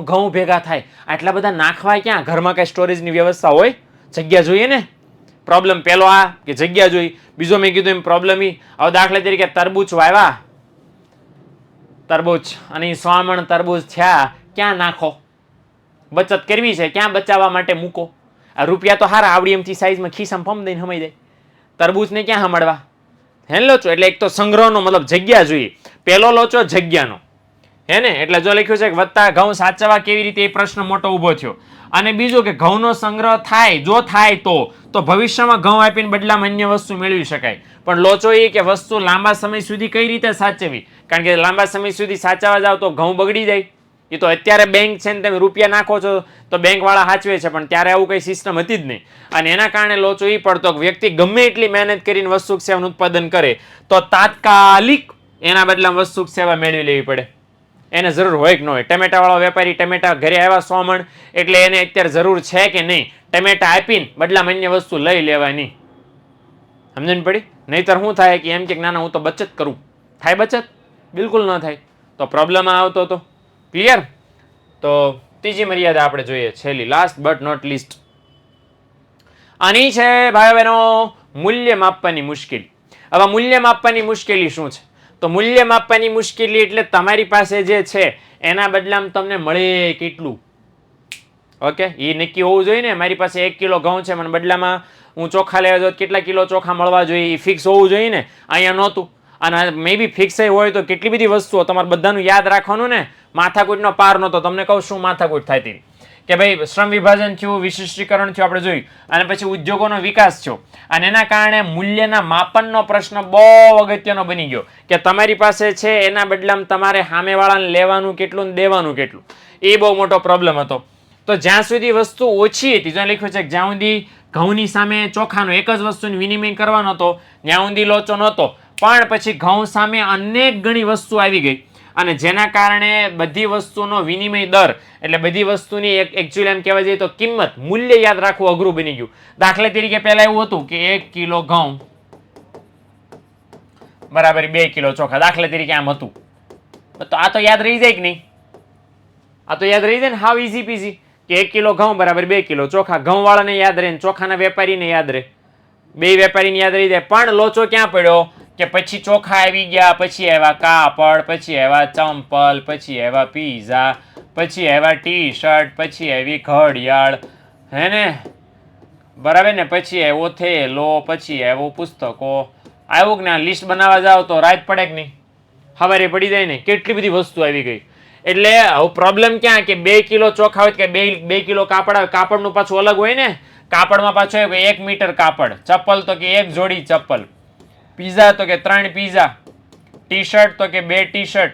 ઘઉં ભેગા થાય. આટલા બધા નાખવા ક્યાં? ઘરમાં કઈ સ્ટોરેજની વ્યવસ્થા હોય? જગ્યા જોઈએ ને. પ્રોબ્લેમ પહેલો આ કે જગ્યા જોઈ. બીજો મેં કીધું એમ પ્રોબ્લેમ હવે દાખલા તરીકે તરબૂચ વાવ્યા, તરબૂચ અને 100 મણ તરબૂચ થયા, ક્યાં નાખો? બચત કરવી છે, ક્યાં બચાવવા માટે મૂકો? આ રૂપિયા તો હારા આવડી એમથી સાઈઝમાં ખિસ્સામાં ફમ દઈને હમાઈ જાય, તરબૂચને ક્યાં હમાડવા? હે લોચો. એટલે એક તો સંગ્રહનો મતલબ જગ્યા જોઈએ, પહેલો લોચો જગ્યાનો, હે ને. એટલે જો લખ્યું છે કે વધતા ઘઉં સાચવવા કેવી રીતે, એ પ્રશ્ન મોટો ઊભો થયો. અને બીજું કે ઘઉંનો સંગ્રહ થાય, જો થાય તો ભવિષ્યમાં ઘઉં આપીને બદલામાં અન્ય વસ્તુ મેળવી શકાય. પણ લોચો એ કે વસ્તુ લાંબા સમય સુધી કઈ રીતે સાચવવી, કારણ કે લાંબા સમય સુધી સાચવવા જાવ તો ઘઉં બગડી જાય. એ તો અત્યારે બેંક છે ને, તમે રૂપિયા નાખો છો તો બેંકવાળા સાચવે છે, પણ ત્યારે આવું કઈ સિસ્ટમ હતી જ નહીં. અને એના કારણે લોચો એ પડતો કે વ્યક્તિ ગમે એટલી મહેનત કરીને વસ્તુ સેવાનું ઉત્પાદન કરે તો તાત્કાલિક એના બદલામાં વસ્તુ સેવા મેળવી લેવી પડે. એને જરૂર હોય કે ન હોય. ટમેટાવાળો વેપારી ટમેટા ઘરે આવ્યા 100 મણ, એટલે એને અત્યારે જરૂર છે કે નહીં ટમેટા આપીને બદલામાં અન્ય વસ્તુ લઈ લેવાની. સમજણ પડી? નહીતર શું થાય કે એમ કે ના હું તો બચત કરું, થાય બચત? બિલકુલ ન થાય. તો પ્રોબ્લેમ આવતો હતો. ક્લિયર? તો ત્રીજી મર્યાદા આપણે જોઈએ, છેલ્લી, લાસ્ટ બટ નોટ લીસ્ટ. આની છે ભાઈ બહેનો મૂલ્ય માપવાની મુશ્કેલી. હવે મૂલ્ય માપવાની મુશ્કેલી શું છે? તો મૂલ્ય માપવાની મુશ્કેલી એટલે તમારી પાસે જે છે એના બદલામાં તમને મળે કેટલું. ઓકે, એ નક્કી હોવું જોઈએ ને. મારી પાસે 1 કિલો ઘઉં છે, મને બદલામાં હું ચોખા લેવા જાઉં કેટલા કિલો ચોખા મળવા જોઈએ, એ ફિક્સ હોવું જોઈએ ને. અહીંયા નહોતું. અને મે બી ફિક્સ હોય તો કેટલી બધી વસ્તુઓ તમારે બધાનું યાદ રાખવાનું ને. માથાકૂટનો પાર નહોતો. તમને કહું શું માથાકૂટ થાય હતી કે ભાઈ શ્રમ વિભાજન થયું, વિશિષ્ટીકરણ થયું, આપણે જોયું, અને પછી ઉદ્યોગોનો વિકાસ થયો, અને એના કારણે મૂલ્યના માપનનો પ્રશ્ન બહુ અગત્યનો બની ગયો કે તમારી પાસે છે એના બદલામાં તમારે સામેવાળાને લેવાનું કેટલું ને દેવાનું કેટલું. એ બહુ મોટો પ્રોબ્લેમ હતો. તો જ્યાં સુધી વસ્તુ ઓછી હતી, જ્યાં લખ્યું છે કે જ્યાં સુધી ઘઉંની સામે ચોખાનો એક જ વસ્તુનો વિનિમય કરવાનો હતો ત્યાં સુધી લોચો નહોતો. પણ પછી ઘઉં સામે અનેક ઘણી વસ્તુ આવી ગઈ, અને જેના કારણે બધી વસ્તુનો વિનિમય દર એટલે બધી વસ્તુની એકચ્યુઅલી એમ કહેવા જઈએ તો કિંમત, મૂલ્ય યાદ રાખવું અઘરું બની ગયું. દાખલા તરીકે પહેલા એવું હતું કે 1 કિલો ઘઉં બરાબર 2 કિલો ચોખા, દાખલા તરીકે આમ હતું. તો આ તો યાદ રહી જાય કે નહીં? આ તો યાદ રહી જાય ને, હાવ ઈઝી પીઝી કે 1 કિલો ઘઉં બરાબર 2 કિલો ચોખા. ઘઉં વાળાને યાદ રહે, ચોખાના વેપારીને યાદ રહે, બે વેપારીને યાદ રહી જાય. પણ લોચો ક્યાં પડ્યો કે પછી ચોખા આવી ગયા, પછી આવ્યા કાપડ, પછી આવ્યા ચંપલ, પછી આવ્યા પીઝા, પછી આવ્યા ટી શર્ટ, પછી આવી ઘડિયાળ, હે ને, બરાબર ને, પછી આવ્યો થેલો, પછી આવ્યો પુસ્તકો. આવ્યું કે ના? લિસ્ટ બનાવવા જાવ તો રાત પડે કે નહીં? સવારે પડી જાય ને, કેટલી બધી વસ્તુ આવી ગઈ. એટલે હવે પ્રોબ્લેમ ક્યાં કે 2 કિલો ચોખા હોય કે 2 કિલો કાપડ આવે. કાપડનું પાછું અલગ હોય ને. કાપડમાં પાછું 1 મીટર કાપડ, ચપ્પલ તો કે 1 જોડી ચપ્પલ, પીઝા તો કે 3 પીઝા, ટી શર્ટ તો કે 2 ટી શર્ટ,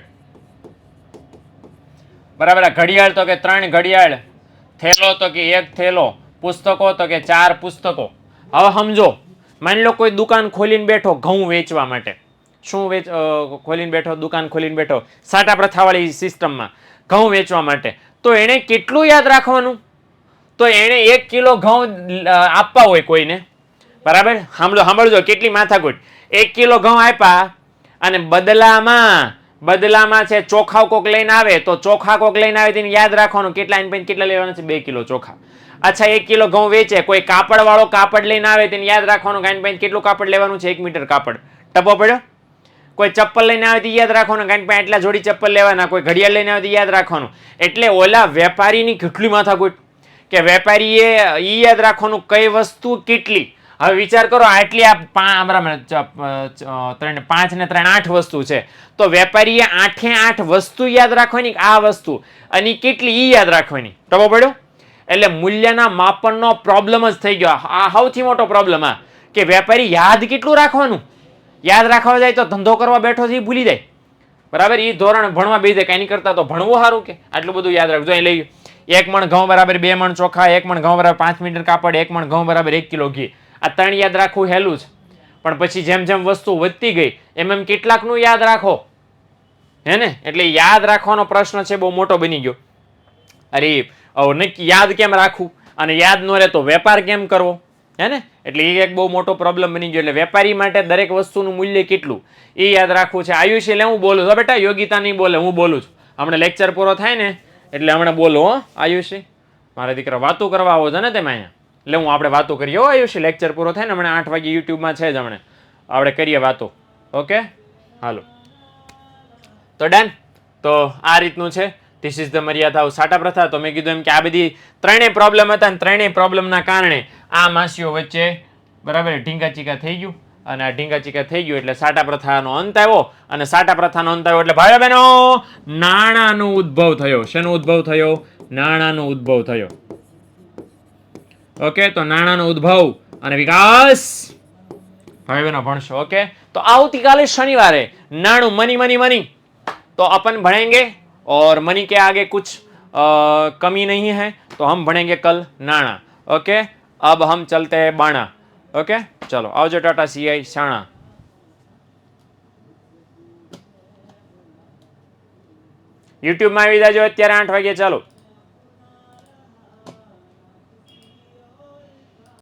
બરાબર. ઘડિયાળ તો કે 3 ઘડિયાળ, થેલો તો કે 1 થેલો, પુસ્તકો તો કે 4 પુસ્તકો. હવે સમજો, માની લો કોઈ દુકાન ખોલીને બેઠો ઘઉં વેચવા માટે. શું ખોલીને બેઠો? દુકાન ખોલીને બેઠો સાટા પ્રથાવાળી સિસ્ટમમાં ઘઉં વેચવા માટે. તો એણે કેટલું યાદ રાખવાનું? તો એણે 1 કિલો ઘઉં આપવા હોય કોઈને, બરાબર. સાંભળજો કેટલી માથાકૂટ. 1 કિલો ઘઉં આપ્યા અને બદલામાં છે ચોખા કોક લઈને આવે, તો ચોખા કોક લઈને આવે તેને યાદ રાખવાનું કેટલા લેવાના છે? 2 કિલો ચોખા. અચ્છા, 1 કિલો ઘઉં વેચે, કોઈ કાપડ વાળો કાપડ લઈને આવે તેને યાદ રાખવાનું કેટલું કાપડ લેવાનું છે? 1 મીટર કાપડ. ટપો પડ્યો? કોઈ ચપ્પલ લઈને આવે તો યાદ રાખવાનું એટલા જોડી ચપ્પલ લેવાના. કોઈ ઘડિયાળ લઈને આવે તો યાદ રાખવાનું. એટલે ઓલા વેપારીની કેટલી માથાકૂટ કે વેપારીએ ઈ યાદ રાખવાનું કઈ વસ્તુ કેટલી. હવે વિચાર કરો, આટલી આ 5 ને 3 8 વસ્તુ છે, તો વેપારીએ 8 વસ્તુ યાદ રાખવાની, આ વસ્તુ અને કેટલી ઈ યાદ રાખવાની. ટપો પડ્યો? એટલે મૂલ્યના માપનનો પ્રોબ્લેમ જ થઈ ગયો. આ સૌથી મોટો પ્રોબ્લેમ આ કે વેપારી યાદ કેટલું રાખવાનું. યાદ રાખવા જાય તો ધંધો કરવા બેઠો છે એ ભૂલી જાય, બરાબર. એ ધોરણ ભણવા બેસી જાય, કાંઈ નહીં કરતા તો ભણવું સારું કે આટલું બધું યાદ રાખજો. અહીં લઈ 1 મણ ઘઉં બરાબર 2 મણ ચોખા, 1 મણ ઘઉં બરાબર 5 મીટર કાપડ, 1 મણ ઘઉં બરાબર 1 કિલો ઘી. આ 3 યાદ રાખવું હેલું છે, પણ પછી જેમ જેમ વસ્તુ વધતી ગઈ એમ કેટલાકનું યાદ રાખો, હે ને? એટલે યાદ રાખવાનો પ્રશ્ન છે બહુ મોટો બની ગયો. અરે નક્કી યાદ કેમ રાખવું, અને યાદ ન રહે તો વેપાર કેમ કરવો, હે ને? એટલે એ એક બહુ મોટો પ્રોબ્લેમ બની ગયો. એટલે વેપારી માટે દરેક વસ્તુનું મૂલ્ય કેટલું એ યાદ રાખવું છે. આયુષ એટલે હું બોલું છું બેટા, યોગિતા નહીં બોલે, હું બોલું છું. હમણાં લેક્ચર પૂરો થાય ને એટલે હમણાં બોલો હો આયુષી, મારા દીકરા વાતો કરવા આવો છે ને તમે અહીંયા, એટલે હું આપણે વાતો કરીએ હો આયુષી. લેક્ચર પૂરો થાય ને હમણાં 8 વાગે યુટ્યુબમાં છે જ, હમણાં આપણે કરીએ વાતો. ઓકે હાલો, તો ડન. તો આ રીતનું છે. ધીસ ઇઝ ધ મર્યાદા ઓફ સાટા પ્રથા. તો મેં કીધું એમ કે આ બધી ત્રણેય પ્રોબ્લેમ હતા, અને ત્રણેય પ્રોબ્લેમના કારણે આ માસીઓ વચ્ચે બરાબર ઢીંગા ચીકા થઈ ગયું, અને આ ઢીંગા ચીકા થઈ ગયું એટલે સાટા પ્રથાનો અંત આવ્યો. અને સાટા પ્રથાનો અંત આવ્યો એટલે ભાઈઓ બહેનો નાણાંનો ઉદ્ભવ થયો. શેનો ઉદ્ભવ થયો? નાણાંનો ઉદ્ભવ થયો. ઓકે, તો નાણાંનો ઉદ્ભવ અને વિકાસ ભાઈ બહેનો ભણશો. ઓકે, તો આવતીકાલે શनिवार नाणु मनी मनी मनी तो अपन भणेंगे, और मनी के आगे कुछ कमी नहीं है तो हम भणेंगे कल नाणा. ओके, अब हम चलते हैं बाणा. ओके, चलो आवजो, टाटा सीआई शाणा. યુટ્યુબમાં આવી જાજો અત્યારે 8 વાગે. ચાલો.